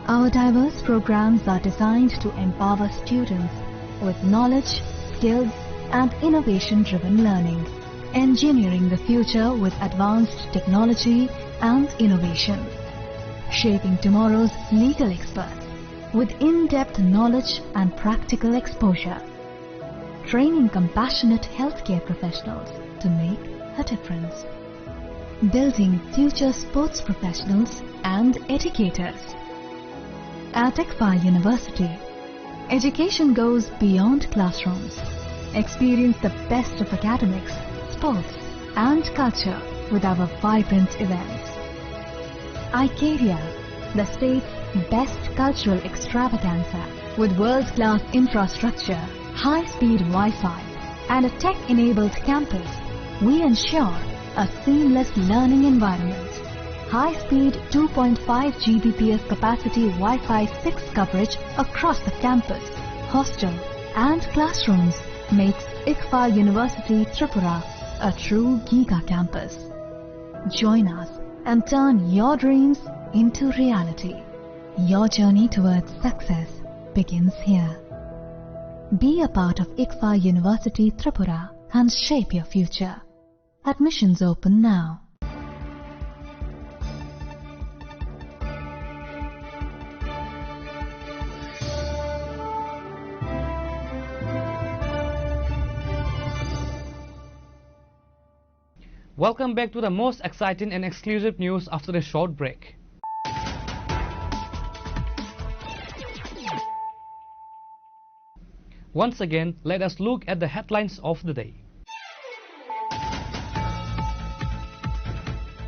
Our diverse programs are designed to empower students with knowledge, skills, and innovation-driven learning, engineering the future with advanced technology and innovation, shaping tomorrow's legal experts with in-depth knowledge and practical exposure, training compassionate healthcare professionals to make a difference, building future sports professionals and educators. At ICFA University, education goes beyond classrooms. Experience the best of academics, sports, and culture with our vibrant events. Icaria, the state's best cultural extravaganza, with world-class infrastructure, high-speed Wi-Fi, and a tech-enabled campus, we ensure a seamless learning environment. High-speed 2.5 Gbps capacity Wi-Fi 6 coverage across the campus, hostel, and classrooms makes ICFA University Tripura a true Giga campus. Join us and turn your dreams into reality. Your journey towards success begins here. Be a part of ICFA University Tripura and shape your future. Admissions open now. Welcome back to the most exciting and exclusive news after a short break. Once again, let us look at the headlines of the day.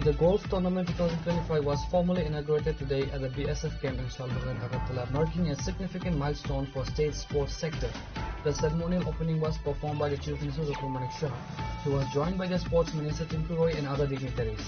The Golf Tournament 2025 was formally inaugurated today at the BSF camp in Shalbagan, Agartala, marking a significant milestone for state sports sector. The ceremonial opening was performed by the Chief Minister Dr. Manik Shah, who was joined by the Sports Minister Tinku Roy and other dignitaries.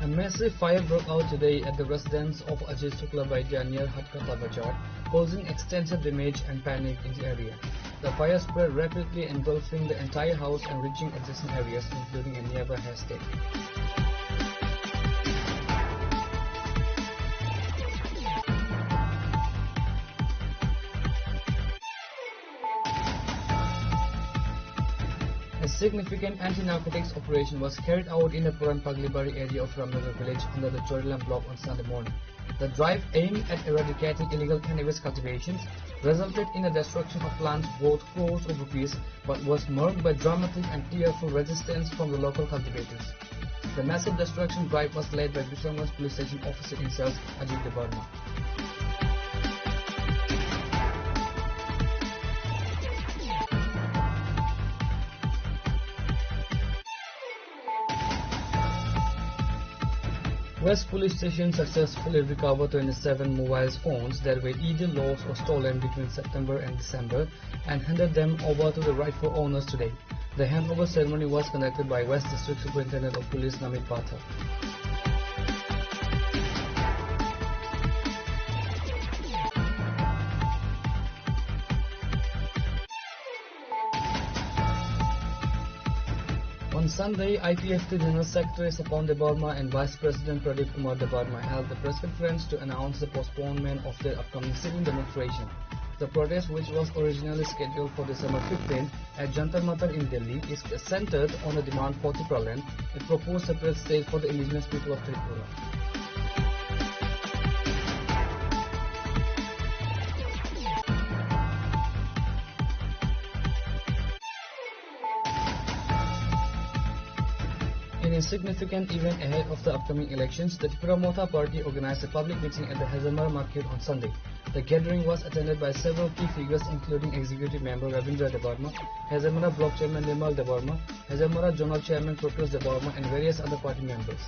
A massive fire broke out today at the residence of Ajay Shukla Vaidya near Hatkata Bajar, causing extensive damage and panic in the area. The fire spread rapidly, engulfing the entire house and reaching adjacent areas, including a nearby estate. A significant anti-narcotics operation was carried out in the Puran Paglibari area of Ramnagar village under the Chorilam block on Sunday morning. The drive aimed at eradicating illegal cannabis cultivations resulted in the destruction of plants worth crores of rupees, but was marked by dramatic and tearful resistance from the local cultivators. The massive destruction drive was led by Bishamganj Police Station Officer in Charge Ajit Debarma. West Police Station successfully recovered 27 mobile phones that were either lost or stolen between September and December and handed them over to the rightful owners today. The handover ceremony was conducted by West District Superintendent of Police Namit Pathak. On Sunday, IPFT General Secretary Sapon Debarma and Vice President Pradeep Kumar Debarma held a press conference to announce the postponement of the upcoming sitting demonstration. The protest, which was originally scheduled for December 15 at Jantar Mantar in Delhi, is centered on the demand for Tripuran, a proposed separate state for the indigenous people of Tripura. In a significant event ahead of the upcoming elections, the Tripura Motha Party organized a public meeting at the Hazamara market on Sunday. The gathering was attended by several key figures including Executive Member Ravindra Debarma, Hazamara Block Chairman Nirmal Debarma, Hazamara Zonal Chairman Proteus Debarma and various other party members.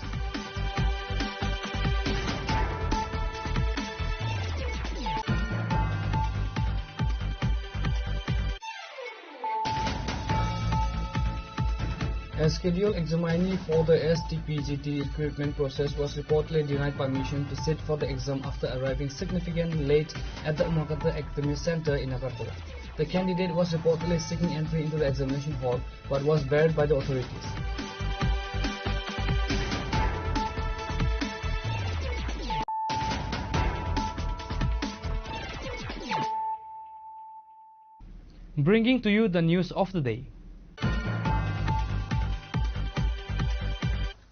A scheduled examinee for the STPGT recruitment process was reportedly denied permission to sit for the exam after arriving significantly late at the Umakata Academy Center in Agartala. The candidate was reportedly seeking entry into the examination hall but was barred by the authorities. Bringing to you the news of the day.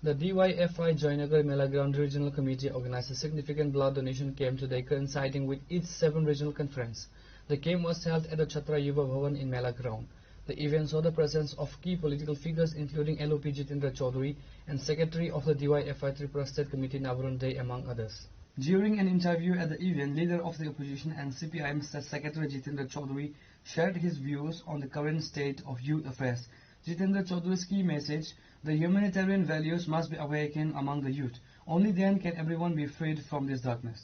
The DYFI Joynagar Mela Ground Regional Committee organized a significant blood donation camp today coinciding with its 7th regional conference. The camp was held at the Chhatra Yuva Bhavan in Mela Ground. The event saw the presence of key political figures including LOP Jitendra Chaudhary and Secretary of the DYFI Tripura State Committee Navarun Day among others. During an interview at the event, leader of the opposition and CPIM State Secretary Jitendra Chaudhary shared his views on the current state of youth affairs. Jitendra Chaudhary's key message: the humanitarian values must be awakened among the youth. Only then can everyone be freed from this darkness.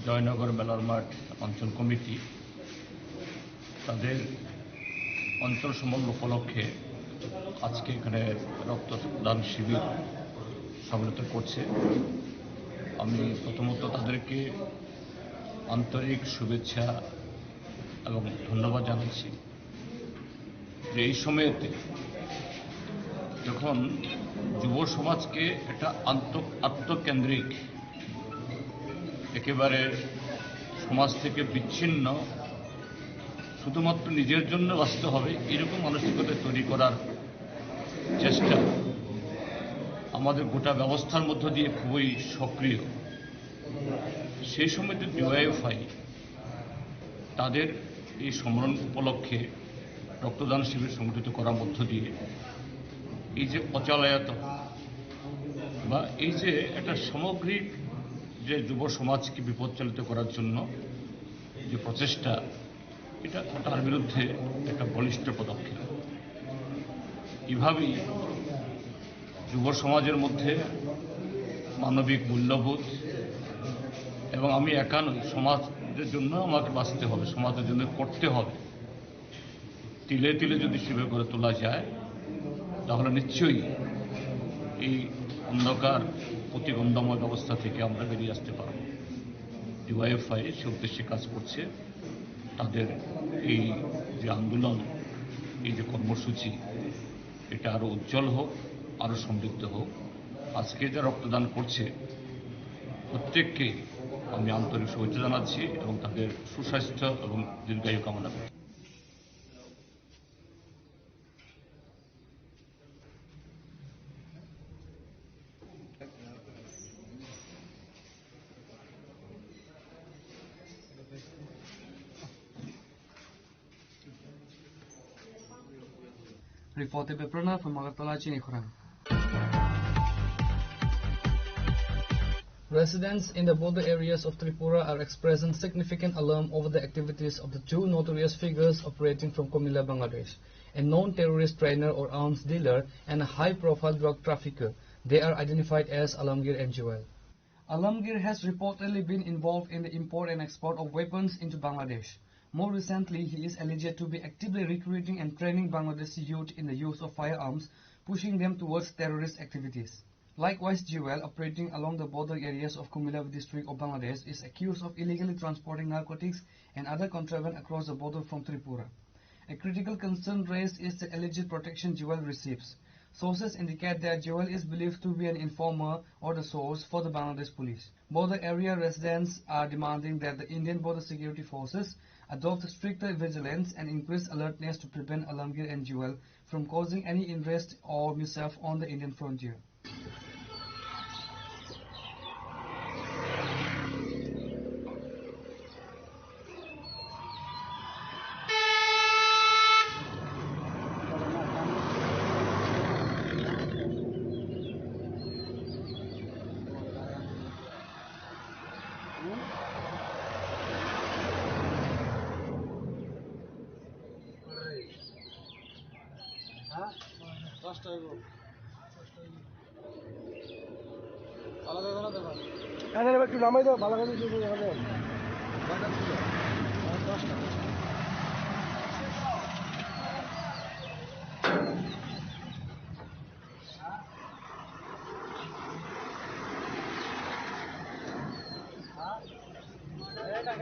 Joynagar মেলার মাঠ অঞ্চল committee তাদের অঞ্চল সম্মেলন উপলক্ষে আজকে এখানে রক্তদান শিবির সমাবেত করছে। আমি প্রথমত তাদেরকে আন্তরিক শুভেচ্ছা এবং ধন্যবাদ জানাচ্ছি যে এই সময়েতে যখন যুব সমাজকে একটা আত্মকেন্দ্রিক একেবারে সমাজ থেকে বিচ্ছিন্ন শুধুমাত্র নিজের জন্য বাঁচতে হবে এরকম মানসিকতা তৈরি করার চেষ্টা আমাদের গোটা ব্যবস্থার মধ্য দিয়ে খুবই সক্রিয়। সেই সময় ডিওয়াইএফআই তাদের এই সম্মেলন উপলক্ষে রক্তদান শিবির সংগঠিত করার মধ্য দিয়ে এই যে অচলায়ত বা এই যে একটা সামগ্রিক যে যুব সমাজকে বিপদচালিত করার জন্য যে প্রচেষ্টা এটা তার বিরুদ্ধে একটা বলিষ্ঠ পদক্ষেপ। এভাবেই যুব সমাজের মধ্যে মানবিক মূল্যবোধ এবং আমি একা নই, সমাজের জন্য আমাকে বাঁচতে হবে, সমাজের জন্য করতে হবে, তিলে তিলে যদি শিবির করে তোলা যায় তাহলে নিশ্চয়ই এই অন্ধকার প্রতিবন্ধময় ব্যবস্থা থেকে আমরা বেরিয়ে আসতে পারব। ডিওয়াইএফআই সে উদ্দেশ্যে কাজ করছে। তাদের এই যে আন্দোলন, এই যে কর্মসূচি, এটা আরও উজ্জ্বল হোক, আরও সমৃদ্ধ হোক। আজকে যা রক্তদান করছে প্রত্যেককে আমি আন্তরিক শুভেচ্ছা জানাচ্ছি এবং তাদের সুস্বাস্থ্য এবং দীর্ঘায়ু কামনা করি। Reported by Pranav from Agartala, Chini Khorang. Residents in the border areas of Tripura are expressing significant alarm over the activities of the two notorious figures operating from Komila, Bangladesh, a known terrorist trainer or arms dealer and a high-profile drug trafficker. They are identified as Alamgir and Joel. Alamgir has reportedly been involved in the import and export of weapons into Bangladesh. More recently, he is alleged to be actively recruiting and training Bangladeshi youth in the use of firearms, pushing them towards terrorist activities. Likewise, Joel, operating along the border areas of Kumila district of Bangladesh, is accused of illegally transporting narcotics and other contraband across the border from Tripura. A critical concern raised is the alleged protection Joel receives. Sources indicate that Joel is believed to be an informer or the source for the Bangladesh police. Border area residents are demanding that the Indian border security forces adopt stricter vigilance and increased alertness to prevent Alamgir and Joel from causing any unrest or mischief on the Indian frontier. একটু নামাই দাও, ভালো করে Bureau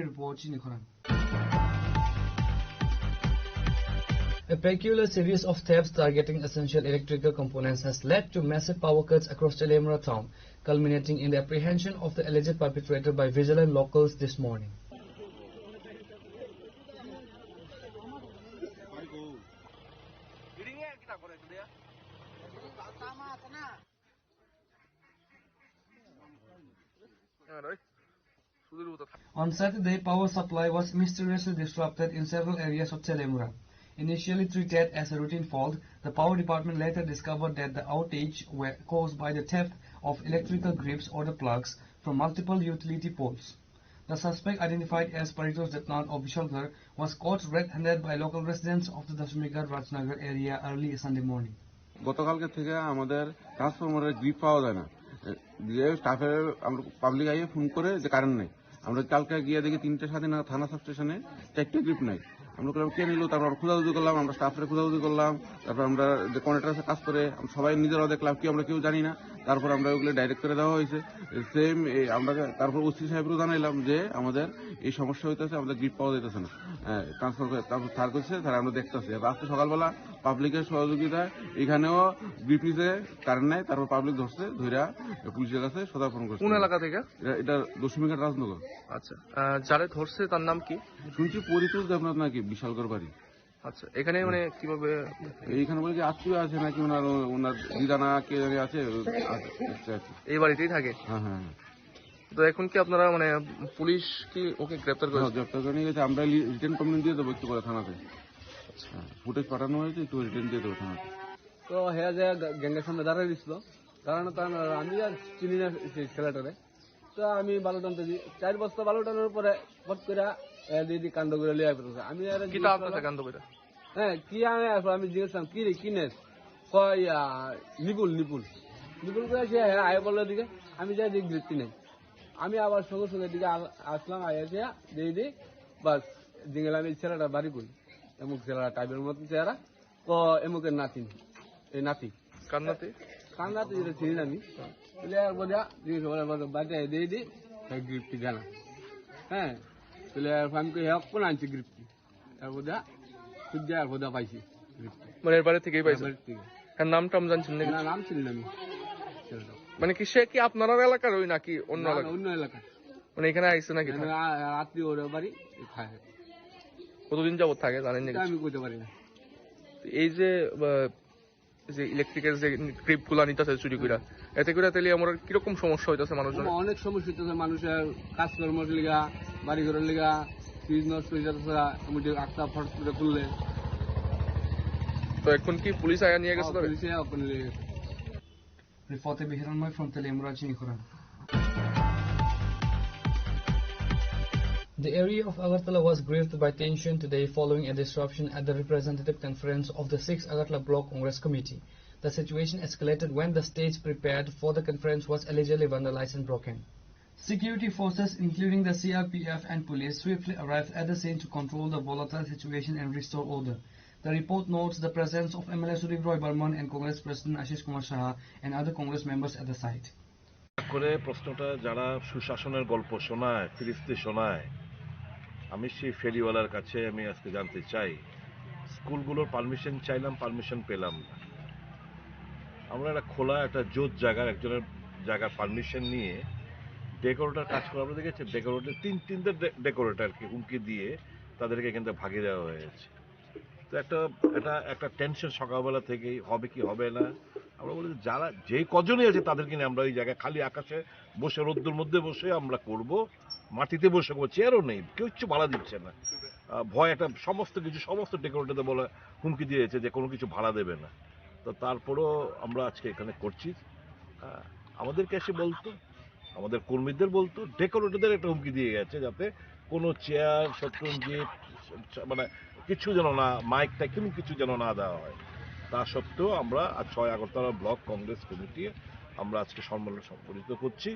report, Chini Khorang. A peculiar series of thefts targeting essential electrical components has led to massive power cuts across Telemura town, culminating in the apprehension of the alleged perpetrator by vigilant locals this morning. On Saturday, power supply was mysteriously disrupted in several areas of Telemura. Initially treated as a routine fault, the power department later discovered that the outage were caused by the theft of electrical grips or the plugs from multiple utility poles. The suspect, identified as Paritos Datnat of Vishalgarh, was caught red-handed by local residents of the Dashmigarh Rajnagar area early Sunday morning. গতকালকে থেকে আমাদের ট্রান্সফরমারের grip পাওয়া যায় না, যে স্টাফের আমরা পাবলিক আইয়ে ফোন করে যে কারেন্ট নেই। আমরা কালকে গিয়ে দেখি 3টে স্বাধীন থানা সাব স্টেশনে 4টে গ্রিপ নেই। আমরা করলাম কে নিল, তারপর খোঁজাখুঁজি করলাম, আমরা স্টাফের খোঁজাখুঁজি করলাম, তারপর আমরা যে কন্ট্রাক্টরের কাজ করে সবাই নিজেরাও দেখলাম কি আমরা কেউ জানি না। তারপর আমরা ওগুলো ডাইরেক্ট করে দেওয়া হয়েছে সেম। আমরা তারপর ওসি সাহেবকেও জানাইলাম যে আমাদের এই সমস্যা হইতেছে, আমাদের গ্রিপ পাওয়া যাইতেছে না, ট্রান্সফার করে। তারপর স্যার করছে, স্যার আমরা দেখতেছি। আজকে সকালবেলা পাবলিকের সহযোগিতায় এখানেও গ্রিপ নিচে কারেন্ট নেয়, তারপর পাবলিক ধরছে, ধইরা পুলিশের কাছে সদার্পণ করছে। কোন এলাকা থেকে? এটা দশমিঘাট রাজনগর। আচ্ছা, যারা ধরছে তার নাম কি? শুনছি পরিতোষ দেবনাথ নাকি, বিশালগড় বাড়ি। আচ্ছা, এখানে মানে কিভাবে? এইখানে বলে কি আত্মীয় আছে নাকি, ওনার দিদানা কে জানি আছে, এই বাড়িতেই থাকে? হ্যাঁ হ্যাঁ। তো এখন কি আপনারা মানে পুলিশ কি ওকে গ্রেপ্তার করেছে? গ্রেপ্তার করে নিয়ে গেছে। আমরা রিটার্ন কমপ্লেন দিয়ে দেবো একটু করে থানাতে। ফুটেজ পাঠানো হয়েছে, একটু রিটার্ন দিয়ে দেবো থানাতে। তো হ্যাঁ যে গ্যাংয়ের সামনে দাঁড়াই দিছিল, দাঁড়ানো তো আমি আর চিনি না ছেলেটারে। তো আমি বালু টানতে দিই, 4 বস্তা বালু টানার পরে ফট করে দিদি কাণ্ড করে লিয়ে ফেলছে। আমি আর কি তা আপনার কাণ্ড করে? হ্যাঁ কি আমি জিজ্ঞেসাম কি রে কি নেস, কয় নিপুল নিপুল নিপুল করে সে আয় বললো দিকে। আমি যাই দিক বৃত্তি নেই। আমি আবার সঙ্গে সঙ্গে দিকে আসলাম, আইসে দিয়ে দিই বাস জিঙ্গেল। আমি ছেলেটা বাড়ি করি, এমুক ছেলেটা টাইপের মতন চেহারা, তো এমুকের নাতি, এই নাতি। কার নাতি? কার নাতি যেটা চিনি আমি। বোঝা জিজ্ঞেস বাড়িতে দিয়ে দিই গ্রিপটি জানা। হ্যাঁ তাহলে আমি কোন আনছি গ্রিপটি, বোঝা সূর্য আর বোঝা পাইছি গ্রিপটি। মানে এর বাড়ি থেকেই পাইছি? বাড়ির থেকে। নাম টাম জানছেন নাকি? না, নাম চিনি না আমি ছেলেটা। মানে কি সে কি আপনার এলাকার ওই নাকি অন্য এলাকা? অন্য এলাকা। মানে এখানে আইসে নাকি? আত্মীয় ওর বাড়ি খায়। কতদিন যাবত থাকে জানেন নাকি? আমি কইতে পারি না। এই যে ইলেকট্রিকের যে গ্রিপ গুলা নিতেছে চুরি করে, এতে করে তাহলে আমার কিরকম সমস্যা হইতেছে মানুষজন? অনেক সমস্যা হইতেছে মানুষের, কাজকর্মের লিগা, বাড়ি ঘরের লিগা, ফ্রিজ নষ্ট হয়ে যাচ্ছে, আটটা ফট করে খুললে। তো এখন কি পুলিশ আয়া নিয়ে গেছে? পুলিশে ওখানে নিয়ে গেছে। Reporter Bihiranmoy from Telemura, Chini Khorang. The area of Agartala was gripped by tension today following a disruption at the representative conference of the 6th Agartala Block Congress Committee. The situation escalated when the stage prepared for the conference was allegedly vandalized and broken. Security forces, including the CRPF and police, swiftly arrived at the scene to control the volatile situation and restore order. The report notes the presence of MLA Sudip Roy Burman and Congress President Ashish Kumar Shah and other Congress members at the site. করে প্রশ্নটা যারা সুশাসনের গল্প শোনায়, ফিরিস্তি শোনায়, আমি সেই ফেরিওয়ালার কাছে আমি আজকে জানতে চাই, স্কুলগুলোর পারমিশন চাইলাম, পারমিশন পেলাম না। আমরা একটা খোলা একটা জোত জায়গার একজনের জায়গার পারমিশন নিয়ে ডেকোরেটর কাজ করা আমরা দেখেছি। ডেকোরেটর তিনটে ডেকোরেটরকে হুমকি দিয়ে তাদেরকে এখান থেকে ভাগিয়ে দেওয়া হয়েছে। তো একটা টেনশন সকালবেলা থেকেই, হবে কি হবে না। আমরা বলি যারা যে কজনই আছে তাদেরকে নিয়ে আমরা ওই জায়গায় খালি আকাশে বসে, রোদ্দুর মধ্যে বসে আমরা করব, মাটিতে বসে করবো, চেয়ারও নেই, কেউ কিছু ভাড়া দিচ্ছে না। ভয় একটা সমস্ত ডেকোরেটরদের বলে হুমকি দিয়েছে যে কোনো কিছু ভাড়া দেবে না। তো তারপরেও আমরা আজকে এখানে করছি। আমাদেরকে এসে বলতো, আমাদের কর্মীদের বলতো, ডেকোরেটরদের একটা হুমকি দিয়ে গেছে যাতে কোনো চেয়ার, শতরঞ্জিত, মানে কিছু যেন না, মাইক টাইক কোনো কিছু যেন না দেওয়া হয়। তা সত্ত্বেও আমরা আজ 6 আগরতলা ব্লক কংগ্রেস কমিটি আমরা আজকে সম্মেলন সংগঠিত করছি।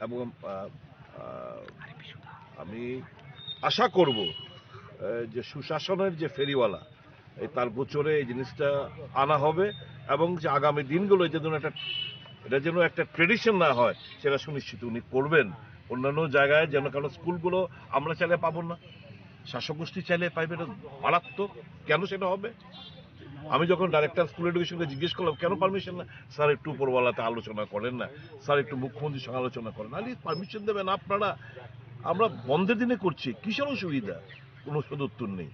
এবং আমি আশা করব যে সুশাসনের যে ফেরিওয়ালা তার গোচরে এই জিনিসটা আনা হবে এবং যে আগামী দিনগুলো এটা যেন একটা ট্রেডিশন না হয় সেটা সুনিশ্চিত উনি করবেন। অন্যান্য জায়গায় যেন, কারণ স্কুলগুলো আমরা চাইলে পাবো না, শাসক গোষ্ঠী চাইলে পাইবে, না মারাত্মক। কেন সেটা হবে? আমি যখন ডাইরেক্টর স্কুল এডুকেশনকে জিজ্ঞেস করলাম কেন পারমিশন না, স্যার একটু উপরওয়ালাতে আলোচনা করেন না, স্যার একটু মুখ্যমন্ত্রীর সঙ্গে আলোচনা করেন। আরে পারমিশন দেবেন আপনারা, আমরা বন্ধের দিনে করছি, কিসের অসুবিধা? কোনো উত্তর নেই।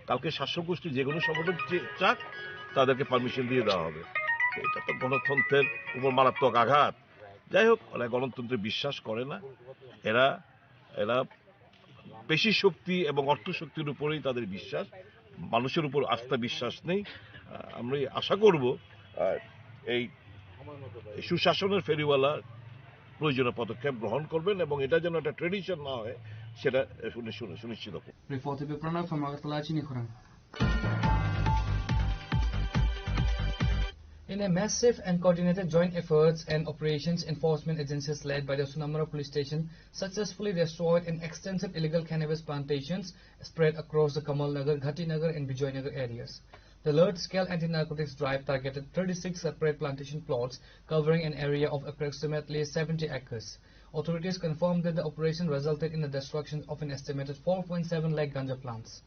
কালকে শাসক গোষ্ঠী যে কোনো সংগঠন চাক তাদেরকে পারমিশন দিয়ে দেওয়া হবে। এটা তো গণতন্ত্রের উপর মারাত্মক আঘাত। যাই হোক, ওরা গণতন্ত্রে বিশ্বাস করে না, এরা পেশি শক্তি এবং অর্থ শক্তির উপরেই তাদের বিশ্বাস, মানুষের উপর আস্থা বিশ্বাস নেই। আমরা আশা করব এই সুশাসনের ফেরিওয়ালা প্রয়োজনীয় পদক্ষেপ গ্রহণ করবেন এবং এটা যেন একটা ট্রেডিশন না হয় সেটা সুনিশ্চিত করবেন। Chini Khorang. In a massive and coordinated joint efforts and operations, enforcement agencies led by the Sunamura police station successfully destroyed an extensive illegal cannabis plantations spread across the Kamal Nagar, Ghati Nagar and Bijoy Nagar areas. The large-scale anti-narcotics drive targeted 36 separate plantation plots covering an area of approximately 70 acres. Authorities confirmed that the operation resulted in the destruction of an estimated 4.7 lakh ganja plants.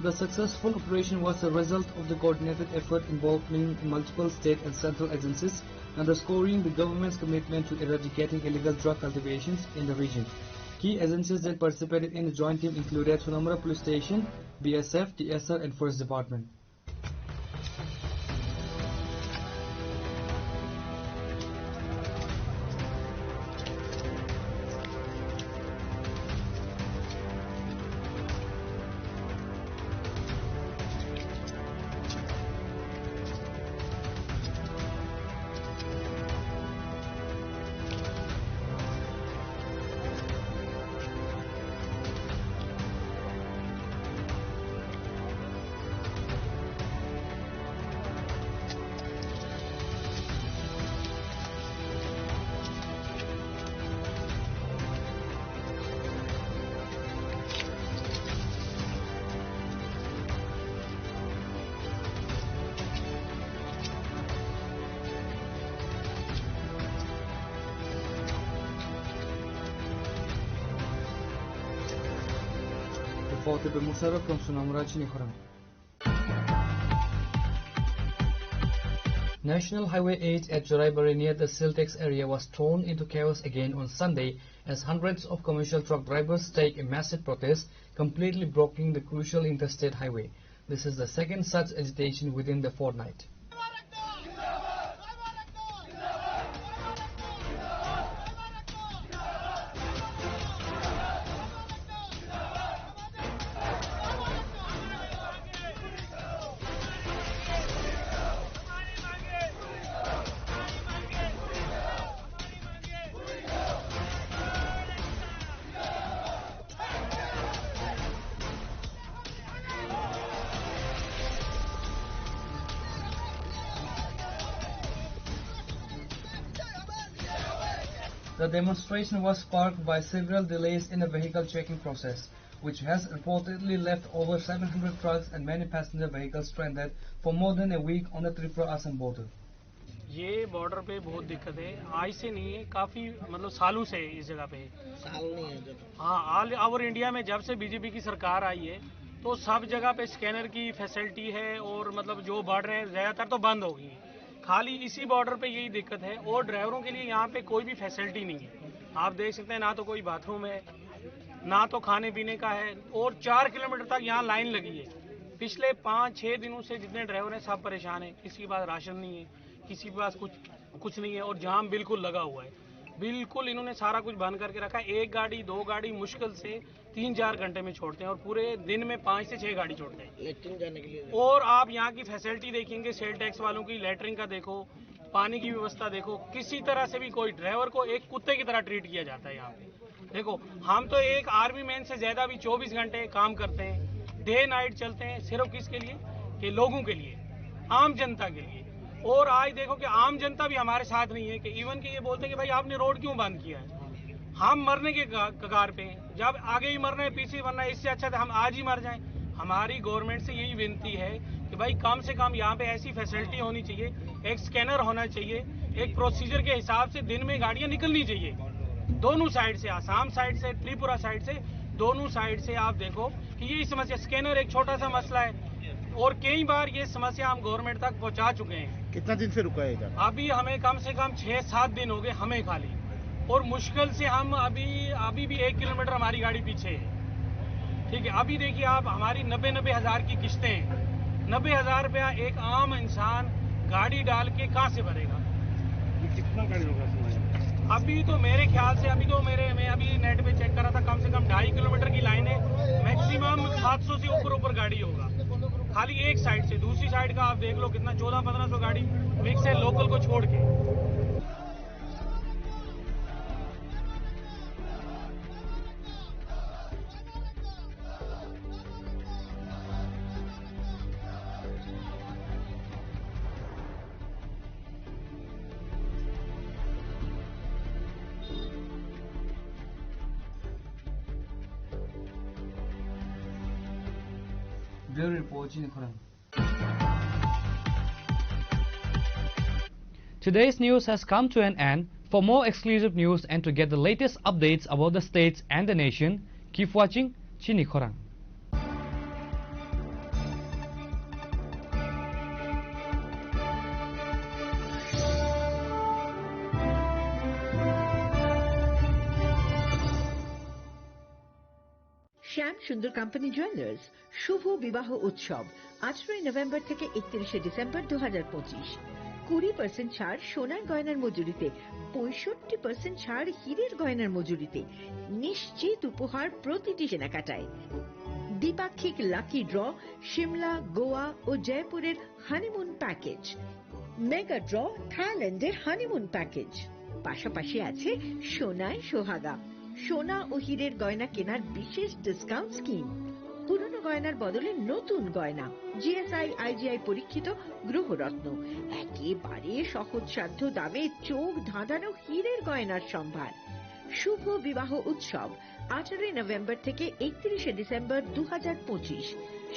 The successful operation was a result of the coordinated effort involving multiple state and central agencies, underscoring the government's commitment to eradicating illegal drug cultivations in the region. Key agencies that participated in the joint team included Sunamura Police Station, BSF, TSR and Forest Department. Reported by Musharraf from Sunamura, Chini Khorang. National Highway 8 at Joraibari near the Siltex area was thrown into chaos again on Sunday as hundreds of commercial truck drivers staged a massive protest, completely blocking the crucial interstate highway. This is the second such agitation within the fortnight. The demonstration was sparked by several delays in the vehicle checking process, which has reportedly left over 700 trucks and many passenger vehicles stranded for more than a week on the Tripura-Assam border. ये border पे बहुत दिक्कत है, आज से नहीं है, काफी मतलब सालों से इस जगह पे साल नहीं है। हाँ, ऑल ओवर इंडिया में जब से बीजेपी की सरकार आई है तो सब जगह पे स्कैनर की फैसिलिटी है और मतलब जो बॉर्डर है ज्यादातर तो बंद हो गई है, खाली इसी बॉर्डर पे यही दिक्कत है। और ड्राइवरों के लिए यहाँ पे कोई भी फैसिलिटी नहीं है, आप देख सकते हैं, ना तो कोई बाथरूम है, ना तो खाने पीने का है, और 4 किलोमीटर तक यहाँ लाइन लगी है। पिछले 5-6 दिनों से जितने ड्राइवर हैं सब परेशान हैं, किसी के पास राशन नहीं है, किसी के पास कुछ नहीं है, और जाम बिल्कुल लगा हुआ है। बिल्कुल इन्होंने सारा कुछ बंद करके रखा है। 1 गाड़ी 2 गाड़ी मुश्किल से 3-4 घंटे में छोड़ते हैं और पूरे दिन में 5 से 6 गाड़ी छोड़ते हैं लेटरिन जाने के लिए। और आप यहाँ की फैसिलिटी देखेंगे, सेल टैक्स वालों की लेटरिन का देखो, पानी की व्यवस्था देखो, किसी तरह से भी कोई ड्राइवर को एक कुत्ते की तरह ट्रीट किया जाता है यहाँ पे। देखो, हम तो एक आर्मी मैन से ज्यादा भी 24 घंटे काम करते हैं, डे नाइट चलते हैं, सिर्फ किसके लिए? कि लोगों के लिए, आम जनता के लिए। और आज देखो कि आम जनता भी हमारे साथ नहीं है, कि इवन के ये बोलते हैं कि भाई आपने रोड क्यों बंद किया है। हम मरने के कगार पे हैं, जब आगे ही मरना है पीछे मरना है, इससे अच्छा था हम आज ही मर जाएं। हमारी गवर्नमेंट से यही विनती है कि भाई कम से कम यहाँ पे ऐसी फैसिलिटी होनी चाहिए, एक स्कैनर होना चाहिए, एक प्रोसीजर के हिसाब से दिन में गाड़ियां निकलनी चाहिए दोनों साइड से, आसाम साइड से, त्रिपुरा साइड से, दोनों साइड से। आप देखो कि ये समस्या, स्कैनर एक छोटा सा मसला है और कई बार ये समस्या हम गवर्नमेंट तक पहुंचा चुके हैं। कितना दिन से रुका है? अभी हमें कम से कम 6-7 दिन हो गए हमें खाली, और मुश्किल से हम अभी भी 1 किलोमीटर हमारी गाड़ी पीछे है। ठीक है, अभी देखिए आप, हमारी 90 हज़ार की किस्तें हैं। 90,000 रुपया एक आम इंसान गाड़ी डाल के कहाँ से भरेगा? कितना गाड़ी होगा? अभी तो मेरे ख्याल से मैं अभी नेट पे चेक कर रहा था, कम से कम 2.5 किलोमीटर की लाइन है, मैक्सिमम 700 से ऊपर गाड़ी होगा खाली एक साइड से। दूसरी साइड का आप देख लो कितना, 1400-1500 गाड़ी मिक्स है लोकल को छोड़ के। Bureau Report, Chini Khorang. Today's news has come to an end. For more exclusive news and to get the latest updates about the states and the nation, keep watching Chini Khorang. শ্যাম সুন্দর company jewellers শুভ বিবাহ উৎসব 18 November থেকে 31 December 2025। 20% ছাড় সোনার গয়নার মজুরিতে, 65% ছাড় হীরের গয়নার মজুরিতে, নিশ্চিত উপহার প্রতিটি কেনাকাটায়। দ্বিপাক্ষিক লাকি ড্র, শিমলা, গোয়া ও জয়পুরের হানিমুন প্যাকেজ, মেগা ড্র থাইল্যান্ডের হানিমুন প্যাকেজ, পাশাপাশি আছে সোনায় সোহাগা, সোনা ও হীরের গয়না কেনার বিশেষ ডিসকাউন্ট স্কিম, পুরনো গয়নার বদলে নতুন গয়না, জিএসআই আইজিআই পরীক্ষিত গ্রহরত্ন, একেবারে সহজসাধ্য দামে চোখ ধাঁধানো হীরের গয়নার সম্ভার। শুভ বিবাহ উৎসব 18 নভেম্বর থেকে 31 ডিসেম্বর 2025।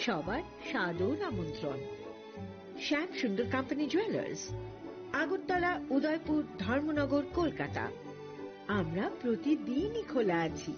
সবার সাদর আমন্ত্রণ। শ্যাম সুন্দর কোম্পানি জুয়েলার্স, আগরতলা, উদয়পুর, ধর্মনগর, কলকাতা। আমরা প্রতিদিনই খোলা আছি।